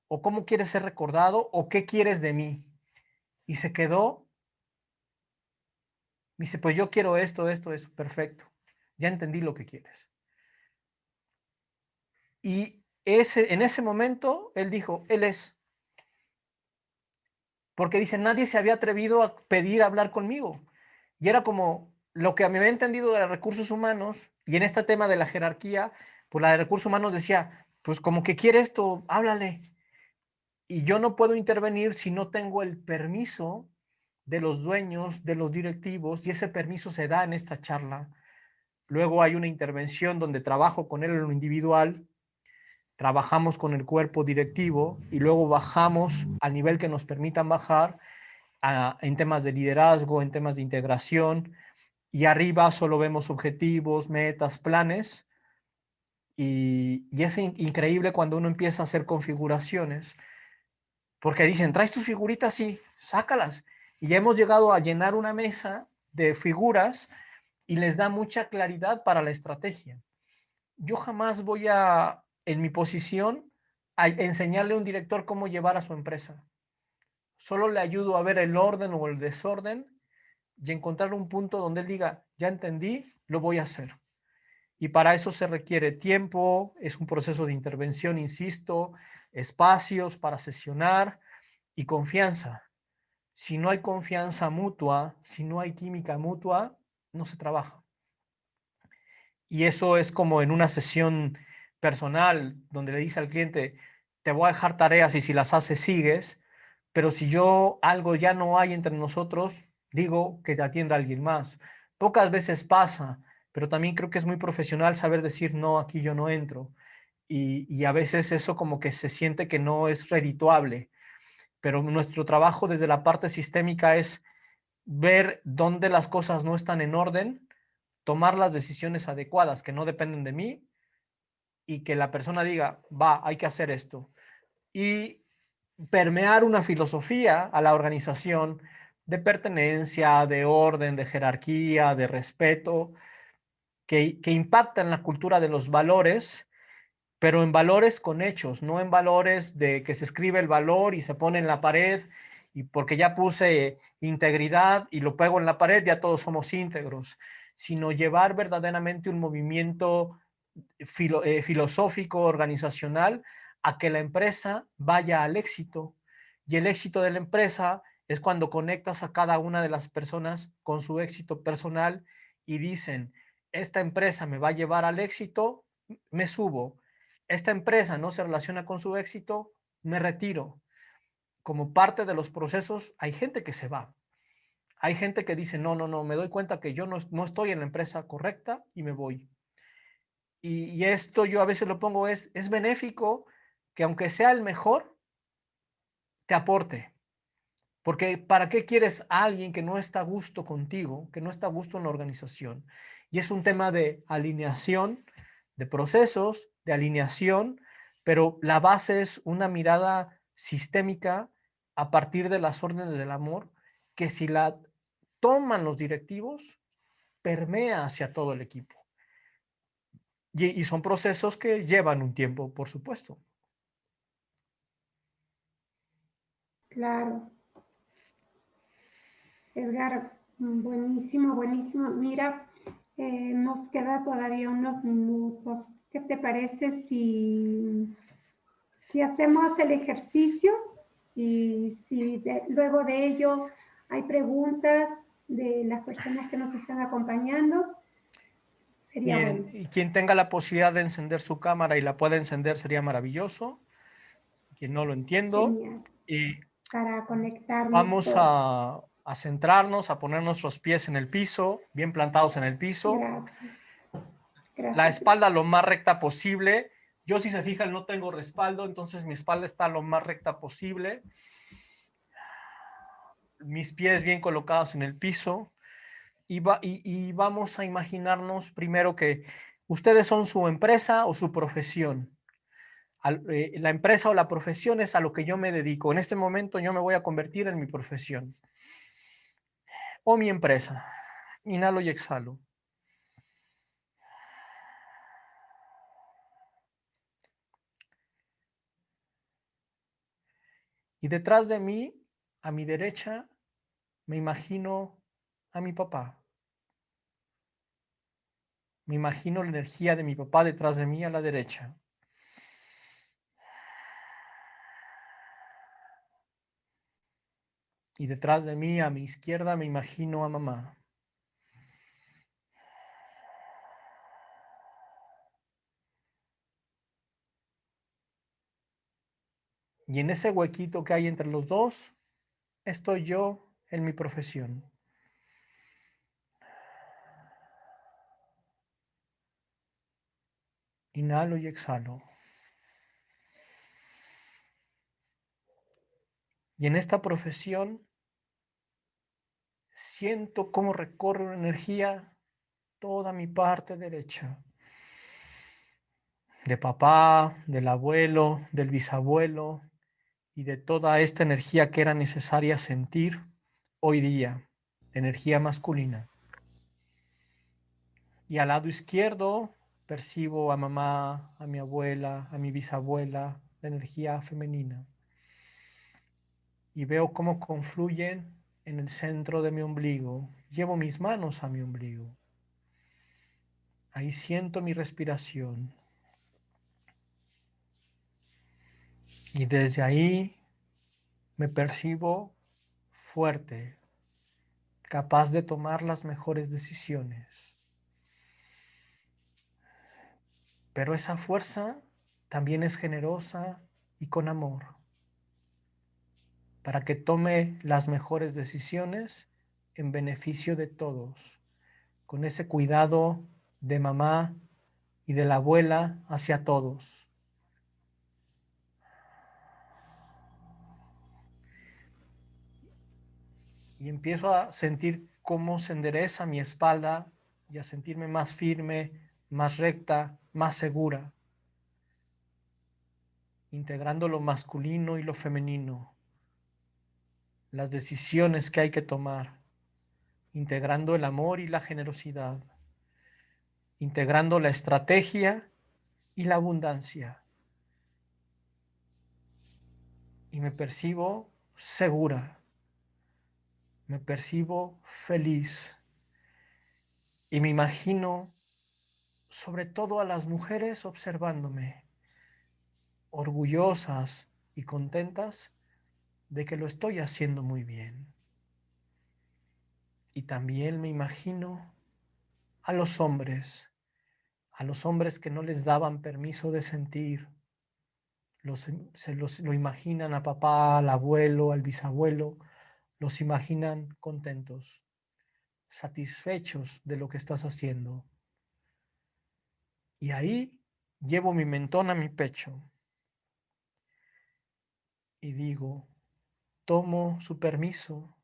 ¿O cómo quieres ser recordado? ¿O qué quieres de mí? Y se quedó. Me dice, pues yo quiero esto, esto, eso. Perfecto. Ya entendí lo que quieres. Y en ese momento, él dijo, él es. Porque dice, nadie se había atrevido a pedir hablar conmigo. Y era como lo que a mí me había entendido de recursos humanos y en este tema de la jerarquía, pues la de recursos humanos decía, pues como que quiere esto, háblale. Y yo no puedo intervenir si no tengo el permiso de los dueños, de los directivos, y ese permiso se da en esta charla. Luego hay una intervención donde trabajo con él en lo individual, trabajamos con el cuerpo directivo y luego bajamos al nivel que nos permitan bajar en temas de liderazgo, en temas de integración, y arriba solo vemos objetivos, metas, planes, y es increíble cuando uno empieza a hacer configuraciones, porque dicen, traes tus figuritas, sí, sácalas. Y ya hemos llegado a llenar una mesa de figuras y les da mucha claridad para la estrategia. Yo jamás voy en mi posición, a enseñarle a un director cómo llevar a su empresa. Solo le ayudo a ver el orden o el desorden y encontrar un punto donde él diga, ya entendí, lo voy a hacer. Y para eso se requiere tiempo, es un proceso de intervención, insisto, espacios para sesionar y confianza. Si no hay confianza mutua, si no hay química mutua, no se trabaja. Y eso es como en una sesión personal donde le dice al cliente, te voy a dejar tareas y si las haces sigues, pero si algo ya no hay entre nosotros, digo que te atienda alguien más. Pocas veces pasa, pero también creo que es muy profesional saber decir, no, aquí yo no entro. Y a veces eso como que se siente que no es redituable, pero nuestro trabajo desde la parte sistémica es ver dónde las cosas no están en orden, tomar las decisiones adecuadas que no dependen de mí y que la persona diga, va, hay que hacer esto. Y permear una filosofía a la organización de pertenencia, de orden, de jerarquía, de respeto, que impacta en la cultura de los valores, pero en valores con hechos, no en valores de que se escribe el valor y se pone en la pared y porque ya puse integridad y lo pego en la pared, ya todos somos íntegros, sino llevar verdaderamente un movimiento filosófico, organizacional, a que la empresa vaya al éxito. Y el éxito de la empresa es cuando conectas a cada una de las personas con su éxito personal y dicen, esta empresa me va a llevar al éxito, me subo. Esta empresa no se relaciona con su éxito, me retiro. Como parte de los procesos, hay gente que se va. Hay gente que dice, no, no, no, me doy cuenta que yo no estoy en la empresa correcta y me voy. Y esto yo a veces lo pongo, es benéfico que aunque sea el mejor, te aporte. Porque ¿para qué quieres a alguien que no está a gusto contigo, que no está a gusto en la organización? Y es un tema de alineación, de procesos, de alineación, pero la base es una mirada sistémica a partir de las órdenes del amor, que si la toman los directivos, permea hacia todo el equipo. Y son procesos que llevan un tiempo, por supuesto. Claro. Edgar, buenísimo, buenísimo. Mira, nos queda todavía unos minutos. ¿Qué te parece si hacemos el ejercicio y si luego de ello hay preguntas de las personas que nos están acompañando? Sería Bien, bueno. y quien tenga la posibilidad de encender su cámara y la pueda encender sería maravilloso. Quien no lo entiendo. Genial. Y Para conectarnos vamos todos. a centrarnos, a poner nuestros pies en el piso, bien plantados en el piso. Gracias. La Gracias, Edgar. espalda lo más recta posible. Yo, si se fijan, no tengo respaldo, entonces mi espalda está lo más recta posible. Mis pies bien colocados en el piso. Y vamos a imaginarnos primero que ustedes son su empresa o su profesión. La empresa o la profesión es a lo que yo me dedico. En este momento yo me voy a convertir en mi profesión o mi empresa. Inhalo y exhalo. Y detrás de mí, a mi derecha, me imagino a mi papá. Me imagino la energía de mi papá detrás de mí a la derecha. Y detrás de mí, a mi izquierda, me imagino a mamá. Y en ese huequito que hay entre los dos, estoy yo en mi profesión. Inhalo y exhalo. Y en esta profesión siento cómo recorre una energía toda mi parte derecha. De papá, del abuelo, del bisabuelo y de toda esta energía que era necesaria sentir hoy día, energía masculina. Y al lado izquierdo percibo a mamá, a mi abuela, a mi bisabuela, la energía femenina. Y veo cómo confluyen en el centro de mi ombligo. Llevo mis manos a mi ombligo. Ahí siento mi respiración. Y desde ahí me percibo fuerte, capaz de tomar las mejores decisiones. Pero esa fuerza también es generosa y con amor, para que tome las mejores decisiones en beneficio de todos, con ese cuidado de mamá y de la abuela hacia todos. Y empiezo a sentir cómo se endereza mi espalda y a sentirme más firme, más recta, más segura, integrando lo masculino y lo femenino, las decisiones que hay que tomar, integrando el amor y la generosidad, integrando la estrategia y la abundancia. Y me percibo segura, me percibo feliz y me imagino sobre todo a las mujeres observándome, orgullosas y contentas de que lo estoy haciendo muy bien. Y también me imagino a los hombres que no les daban permiso de sentir, lo imaginan a papá, al abuelo, al bisabuelo, los imaginan contentos, satisfechos de lo que estás haciendo. Y ahí llevo mi mentón a mi pecho y digo, tomo su permiso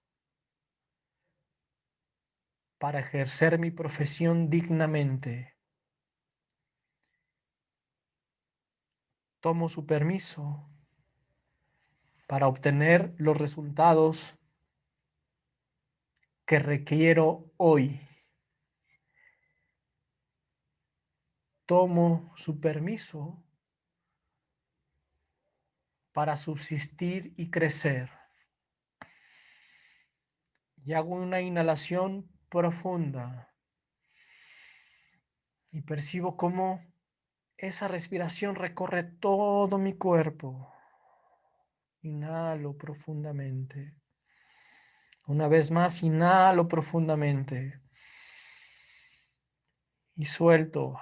para ejercer mi profesión dignamente. Tomo su permiso para obtener los resultados que requiero hoy. Tomo su permiso para subsistir y crecer. Y hago una inhalación profunda y percibo cómo esa respiración recorre todo mi cuerpo. Inhalo profundamente. Una vez más, inhalo profundamente y suelto.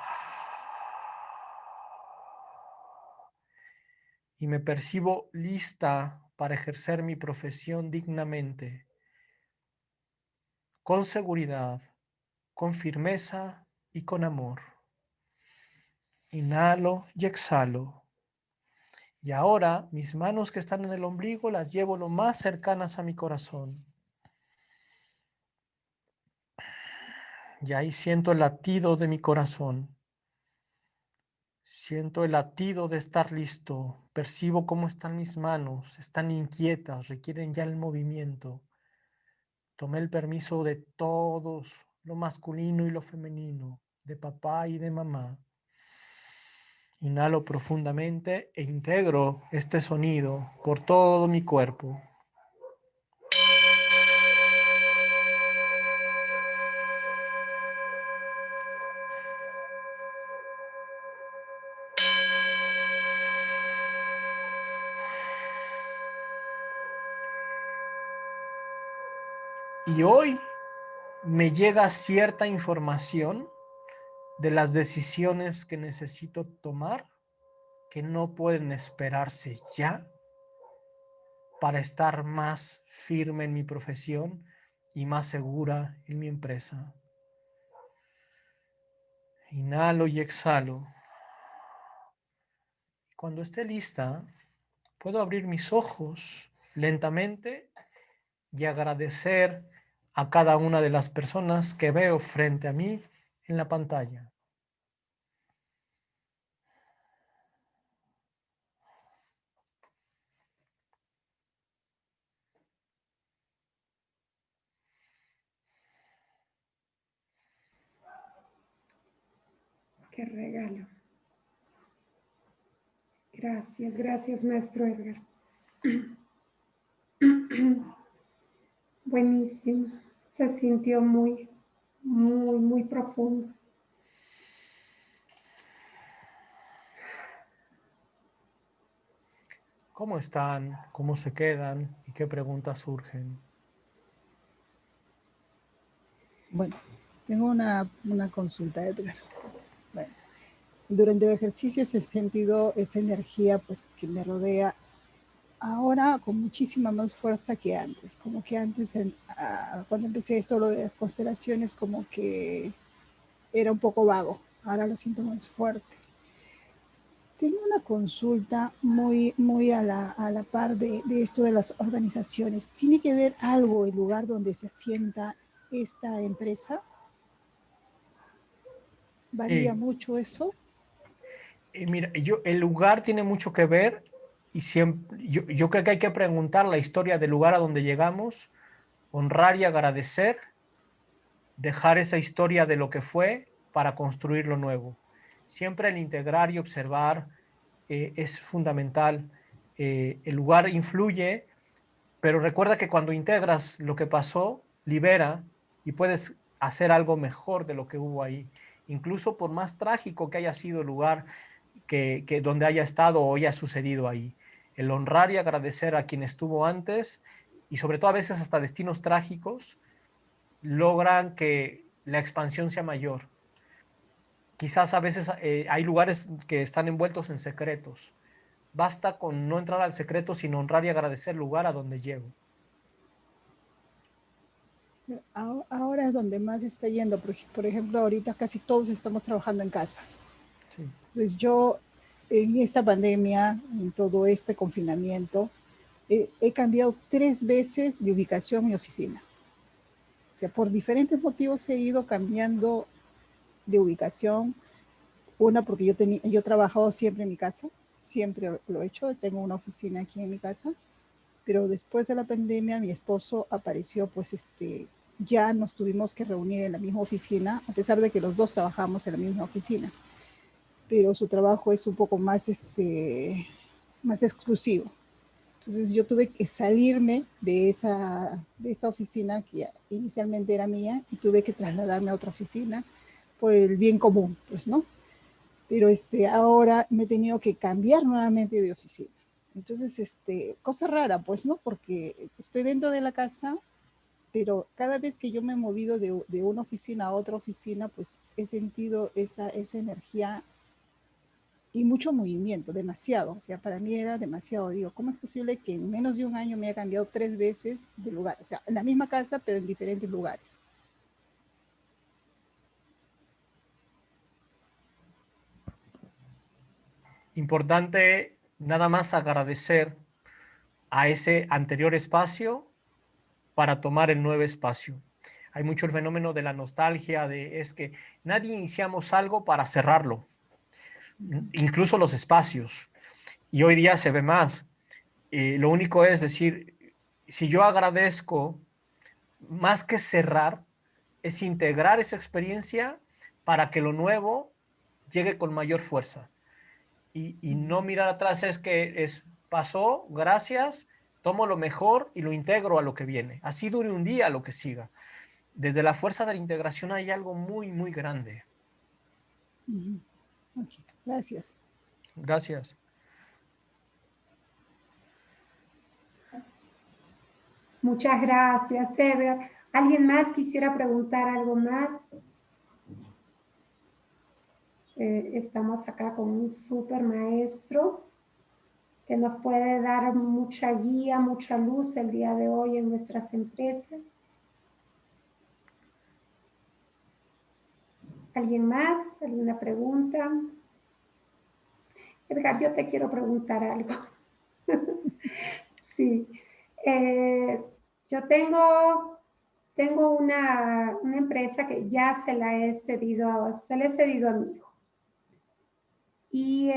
Y me percibo lista para ejercer mi profesión dignamente, con seguridad, con firmeza y con amor. Inhalo y exhalo. Y ahora mis manos que están en el ombligo las llevo lo más cercanas a mi corazón. Y ahí siento el latido de mi corazón. Siento el latido de estar listo. Percibo cómo están mis manos. Están inquietas, requieren ya el movimiento. Tomé el permiso de todos, lo masculino y lo femenino, de papá y de mamá. Inhalo profundamente e integro este sonido por todo mi cuerpo. Y hoy me llega cierta información de las decisiones que necesito tomar que no pueden esperarse ya para estar más firme en mi profesión y más segura en mi empresa. Inhalo y exhalo. Cuando esté lista, puedo abrir mis ojos lentamente y agradecer a cada una de las personas que veo frente a mí en la pantalla. Qué regalo. Gracias, gracias, maestro Edgar. Buenísimo. Se sintió muy, muy, muy profundo. ¿Cómo están? ¿Cómo se quedan? ¿Y qué preguntas surgen? Bueno, tengo una consulta, Edgar. Bueno, durante el ejercicio he sentido esa energía pues, que me rodea ahora con muchísima más fuerza que antes. Como que antes, cuando empecé esto, lo de constelaciones, como que era un poco vago. Ahora lo siento más fuerte. Tengo una consulta muy a la par de esto de las organizaciones. ¿Tiene que ver algo el lugar donde se asienta esta empresa? ¿Varía Sí. mucho eso? Mira, el lugar tiene mucho que ver y siempre, yo creo que hay que preguntar la historia del lugar a donde llegamos, honrar y agradecer, dejar esa historia de lo que fue para construir lo nuevo. Siempre el integrar y observar es fundamental. El lugar influye, pero recuerda que cuando integras lo que pasó, libera y puedes hacer algo mejor de lo que hubo ahí. Incluso por más trágico que haya sido el lugar que donde haya estado o haya sucedido ahí. El honrar y agradecer a quien estuvo antes y sobre todo a veces hasta destinos trágicos logran que la expansión sea mayor. Quizás a veces hay lugares que están envueltos en secretos. Basta con no entrar al secreto, sino honrar y agradecer el lugar a donde llego. Ahora es donde más está yendo. Por ejemplo, ahorita casi todos estamos trabajando en casa. Sí. Entonces yo en esta pandemia, en todo este confinamiento, he cambiado 3 veces de ubicación mi oficina. O sea, por diferentes motivos he ido cambiando de ubicación. Una, porque yo he trabajado siempre en mi casa, siempre lo he hecho, tengo una oficina aquí en mi casa, pero después de la pandemia mi esposo apareció, pues ya nos tuvimos que reunir en la misma oficina, a pesar de que los dos trabajamos en la misma oficina, pero su trabajo es un poco más, más exclusivo. Entonces yo tuve que salirme de esta oficina que inicialmente era mía y tuve que trasladarme a otra oficina por el bien común, pues, ¿no? Pero ahora me he tenido que cambiar nuevamente de oficina. Entonces, cosa rara, pues, ¿no? Porque estoy dentro de la casa, pero cada vez que yo me he movido de una oficina a otra oficina, pues he sentido esa energía y mucho movimiento, demasiado. O sea, para mí era demasiado. Digo, ¿cómo es posible que en menos de un año me haya cambiado 3 veces de lugar? O sea, en la misma casa, pero en diferentes lugares. Importante nada más agradecer a ese anterior espacio para tomar el nuevo espacio. Hay mucho el fenómeno de la nostalgia, de es que nadie iniciamos algo para cerrarlo, incluso los espacios. Y hoy día se ve más. Lo único es decir, si yo agradezco, más que cerrar, es integrar esa experiencia para que lo nuevo llegue con mayor fuerza. Y no mirar atrás es que pasó, gracias, tomo lo mejor y lo integro a lo que viene. Así dure un día lo que siga. Desde la fuerza de la integración hay algo muy, muy grande. Okay, gracias. Gracias. Muchas gracias, Edgar. ¿Alguien más quisiera preguntar algo más? Estamos acá con un súper maestro que nos puede dar mucha guía, mucha luz el día de hoy en nuestras empresas. ¿Alguien más? ¿Alguna pregunta? Edgar, yo te quiero preguntar algo. Sí. Yo tengo una empresa que ya se le he cedido a mi hijo. Y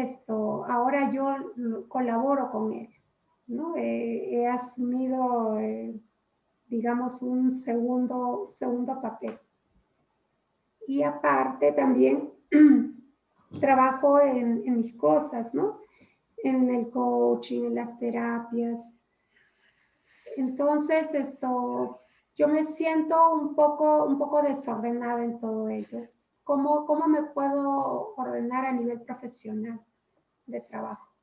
ahora yo colaboro con él, ¿no? He asumido, digamos, un segundo papel. Y aparte también trabajo en mis cosas, ¿no? En el coaching, en las terapias. Entonces, yo me siento un poco desordenada en todo ello. ¿Cómo me puedo ordenar a nivel profesional de trabajo?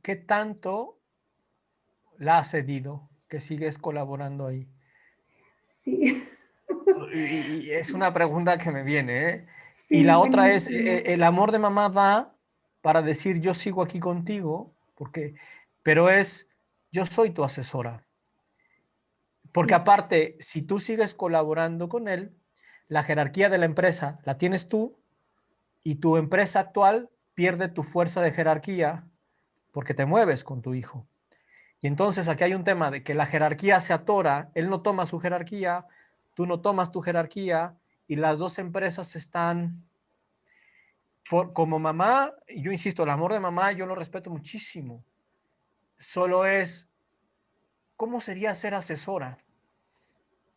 ¿Qué tanto la has cedido que sigues colaborando ahí? Sí, Y es una pregunta que me viene, ¿eh? Y sí, la otra es, buenísimo. el amor de mamá da para decir yo sigo aquí contigo porque, pero yo soy tu asesora. Porque Sí. aparte, si tú sigues colaborando con él, la jerarquía de la empresa la tienes tú y tu empresa actual pierde tu fuerza de jerarquía porque te mueves con tu hijo. Y entonces aquí hay un tema de que la jerarquía se atora, él no toma su jerarquía, tú no tomas tu jerarquía y las dos empresas están como mamá, yo insisto, el amor de mamá yo lo respeto muchísimo. Solo ¿cómo sería ser asesora?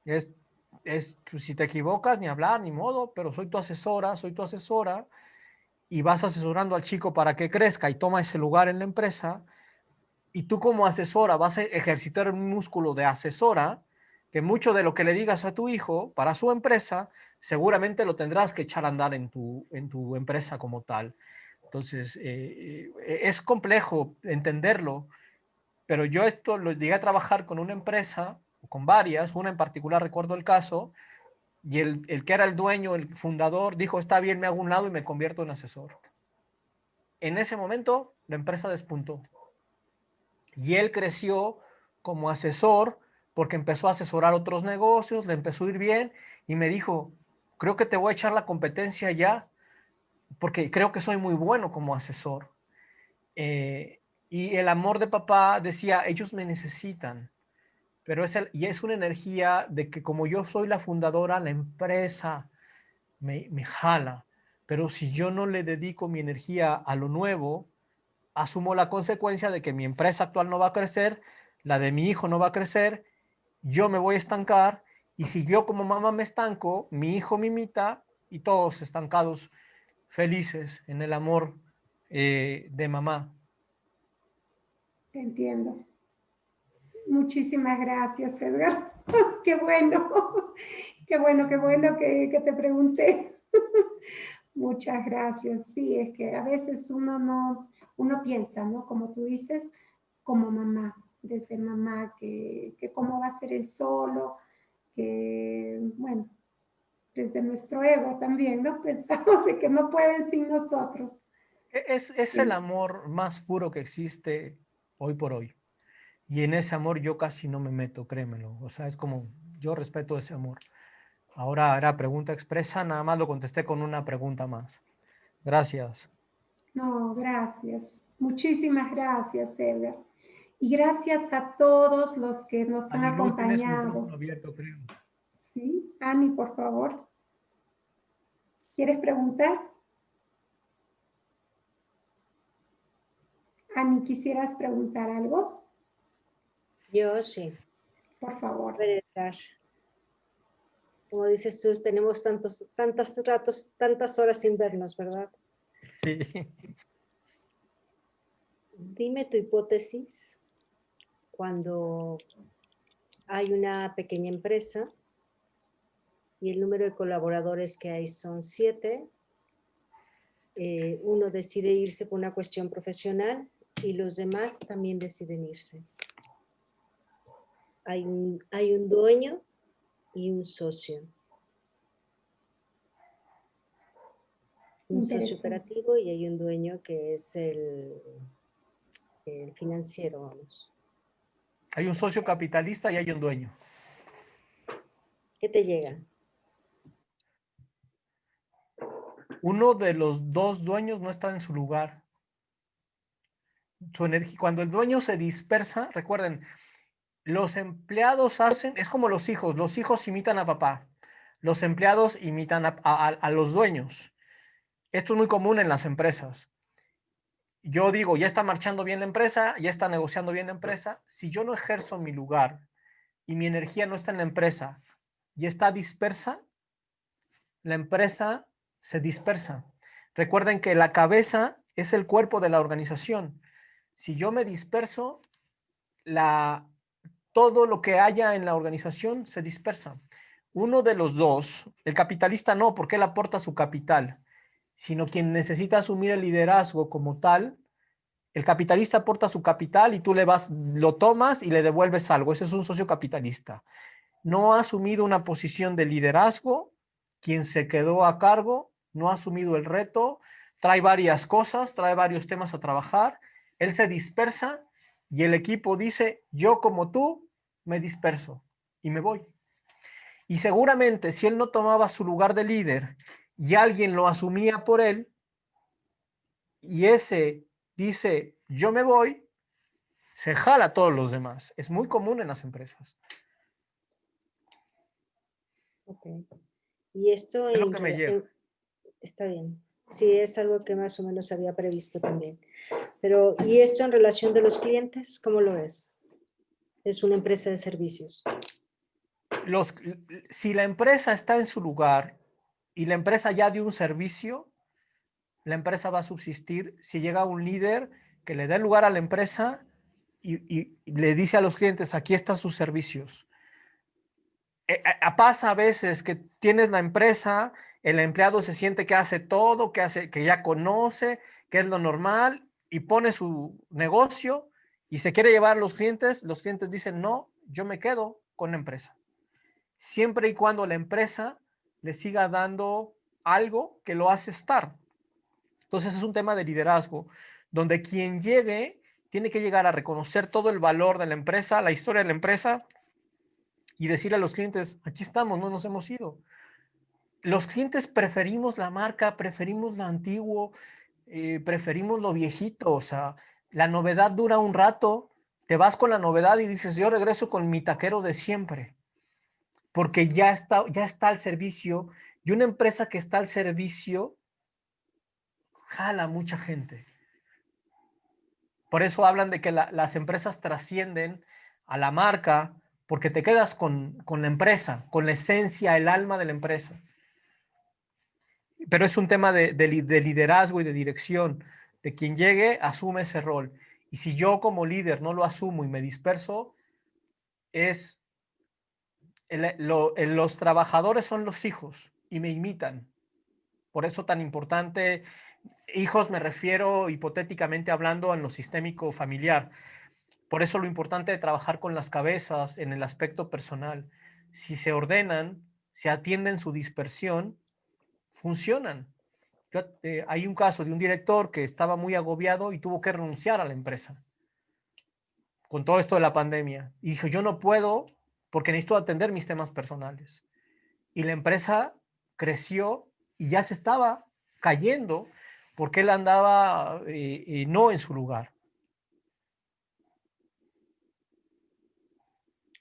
Es, pues, si te equivocas, ni hablar, ni modo, pero soy tu asesora y vas asesorando al chico para que crezca y toma ese lugar en la empresa. Y tú como asesora vas a ejercitar un músculo de asesora que mucho de lo que le digas a tu hijo para su empresa, seguramente lo tendrás que echar a andar en tu empresa como tal. Entonces, es complejo entenderlo, pero yo esto lo llegué a trabajar con una empresa, con varias, una en particular recuerdo el caso, y el que era el dueño, el fundador, dijo, está bien, me hago un lado y me convierto en asesor. En ese momento, la empresa despuntó. Y él creció como asesor porque empezó a asesorar otros negocios, le empezó a ir bien y me dijo, creo que te voy a echar la competencia ya porque creo que soy muy bueno como asesor. Y el amor de papá decía, ellos me necesitan, pero y es una energía de que como yo soy la fundadora, la empresa me jala, pero si yo no le dedico mi energía a lo nuevo, asumo la consecuencia de que mi empresa actual no va a crecer, la de mi hijo no va a crecer, yo me voy a estancar y si yo como mamá me estanco, mi hijo me imita y todos estancados, felices en el amor de mamá. Te entiendo. Muchísimas gracias, Edgar. Qué bueno, qué bueno que te pregunté. Muchas gracias. Sí, es que a veces uno piensa, ¿no? Como tú dices, como mamá, desde mamá, que cómo va a ser él solo, que, bueno, desde nuestro ego también, ¿no? Pensamos de que no pueden sin nosotros. Es el Sí. amor más puro que existe hoy por hoy. Y en ese amor yo casi no me meto, créemelo. O sea, es como, yo respeto ese amor. Ahora era pregunta expresa, nada más lo contesté con una pregunta más. Gracias. No, gracias. Muchísimas gracias, Edgar. Y gracias a todos los que nos han Anilú, tienes micrófono acompañado. abierto, creo. ¿Sí? Ani, por favor. ¿Quieres preguntar? Ani, ¿quisieras preguntar algo? Yo sí. Por favor. A ver, Edgar, como dices tú, tenemos tantas horas sin vernos, ¿verdad? Sí. Dime tu hipótesis cuando hay una pequeña empresa y el número de colaboradores que hay son 7. Uno decide irse por una cuestión profesional y los demás también deciden irse. Hay un dueño y un socio. Un socio operativo y hay un dueño que es el financiero, vamos. Hay un socio capitalista y hay un dueño. ¿Qué te llega? Uno de los dos dueños no está en su lugar. Su energía, cuando el dueño se dispersa, recuerden, los empleados es como los hijos imitan a papá, los empleados imitan a los dueños. Esto es muy común en las empresas. Yo digo, ya está marchando bien la empresa, ya está negociando bien la empresa. Si yo no ejerzo mi lugar y mi energía no está en la empresa y está dispersa, la empresa se dispersa. Recuerden que la cabeza es el cuerpo de la organización. Si yo me disperso, todo lo que haya en la organización se dispersa. Uno de los dos, el capitalista no, porque él aporta su capital, sino quien necesita asumir el liderazgo como tal, el capitalista aporta su capital y tú lo tomas y le devuelves algo. Ese es un socio capitalista. No ha asumido una posición de liderazgo, quien se quedó a cargo, no ha asumido el reto, trae varias cosas, trae varios temas a trabajar, Él se dispersa y el equipo dice, yo como tú me disperso y me voy. Y seguramente si él no tomaba su lugar de líder y alguien lo asumía por él, y ese dice, yo me voy, se jala a todos los demás. Es muy común en las empresas. Ok. Y esto Es lo que me lleva. está bien. Sí, es algo que más o menos había previsto también. Pero, ¿y esto en relación de los clientes? ¿Cómo lo ves? Es una empresa de servicios. Si la empresa está en su lugar y la empresa ya dio un servicio, la empresa va a subsistir. Si llega un líder que le dé lugar a la empresa y le dice a los clientes, aquí están sus servicios. Pasa a veces que tienes la empresa, el empleado se siente que hace todo, que ya conoce, que es lo normal y pone su negocio y se quiere llevar a los clientes dicen, no, yo me quedo con la empresa. Siempre y cuando la empresa le siga dando algo que lo hace estar. Entonces es un tema de liderazgo, donde quien llegue tiene que llegar a reconocer todo el valor de la empresa, la historia de la empresa y decirle a los clientes, aquí estamos, no nos hemos ido. Los clientes preferimos la marca, preferimos lo antiguo, preferimos lo viejito, o sea, la novedad dura un rato, te vas con la novedad y dices, yo regreso con mi taquero de siempre, porque ya está al servicio, y una empresa que está al servicio jala a mucha gente. Por eso hablan de que las empresas trascienden a la marca, porque te quedas con la empresa, con la esencia, el alma de la empresa. Pero es un tema de liderazgo y de dirección. De quien llegue, asume ese rol. Y si yo como líder no lo asumo y me disperso, los trabajadores son los hijos y me imitan. Por eso tan importante, hijos me refiero hipotéticamente hablando en lo sistémico familiar. Por eso lo importante de trabajar con las cabezas en el aspecto personal. Si se ordenan, se atienden su dispersión, funcionan. Hay un caso de un director que estaba muy agobiado y tuvo que renunciar a la empresa con todo esto de la pandemia. Y dijo, yo no puedo porque necesito atender mis temas personales. Y la empresa creció y ya se estaba cayendo porque él andaba no en su lugar.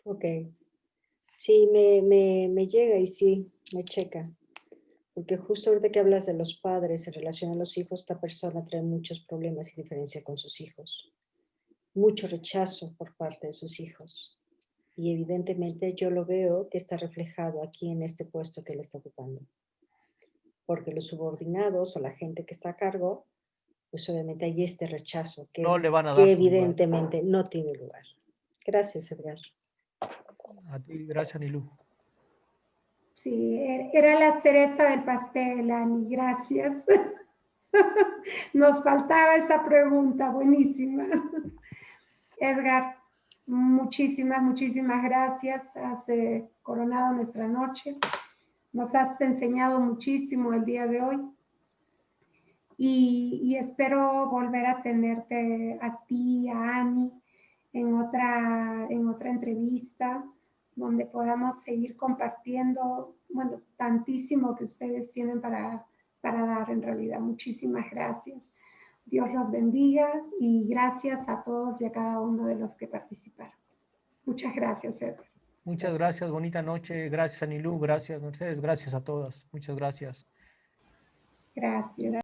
Ok. Sí, me llega y sí, me checa. Porque justo ahorita que hablas de los padres en relación a los hijos, esta persona trae muchos problemas y diferencia con sus hijos. Mucho rechazo por parte de sus hijos. Y evidentemente yo lo veo que está reflejado aquí en este puesto que él está ocupando. Porque los subordinados o la gente que está a cargo, pues obviamente hay este rechazo No le van a dar que su lugar. evidentemente no tiene lugar. Gracias, Edgar. A ti, gracias, Nilú. Sí, era la cereza del pastel, Ani, gracias. Nos faltaba esa pregunta, buenísima. Edgar, muchísimas gracias. Has coronado nuestra noche. Nos has enseñado muchísimo el día de hoy. Y espero volver a tenerte a ti, a Ani, en otra entrevista donde podamos seguir compartiendo, bueno, tantísimo que ustedes tienen para dar en realidad. Muchísimas gracias. Dios los bendiga y gracias a todos y a cada uno de los que participaron. Muchas gracias, Edgar. Muchas gracias, bonita noche. Gracias, Anilú. Gracias, Mercedes. Gracias a todas. Muchas gracias. Gracias.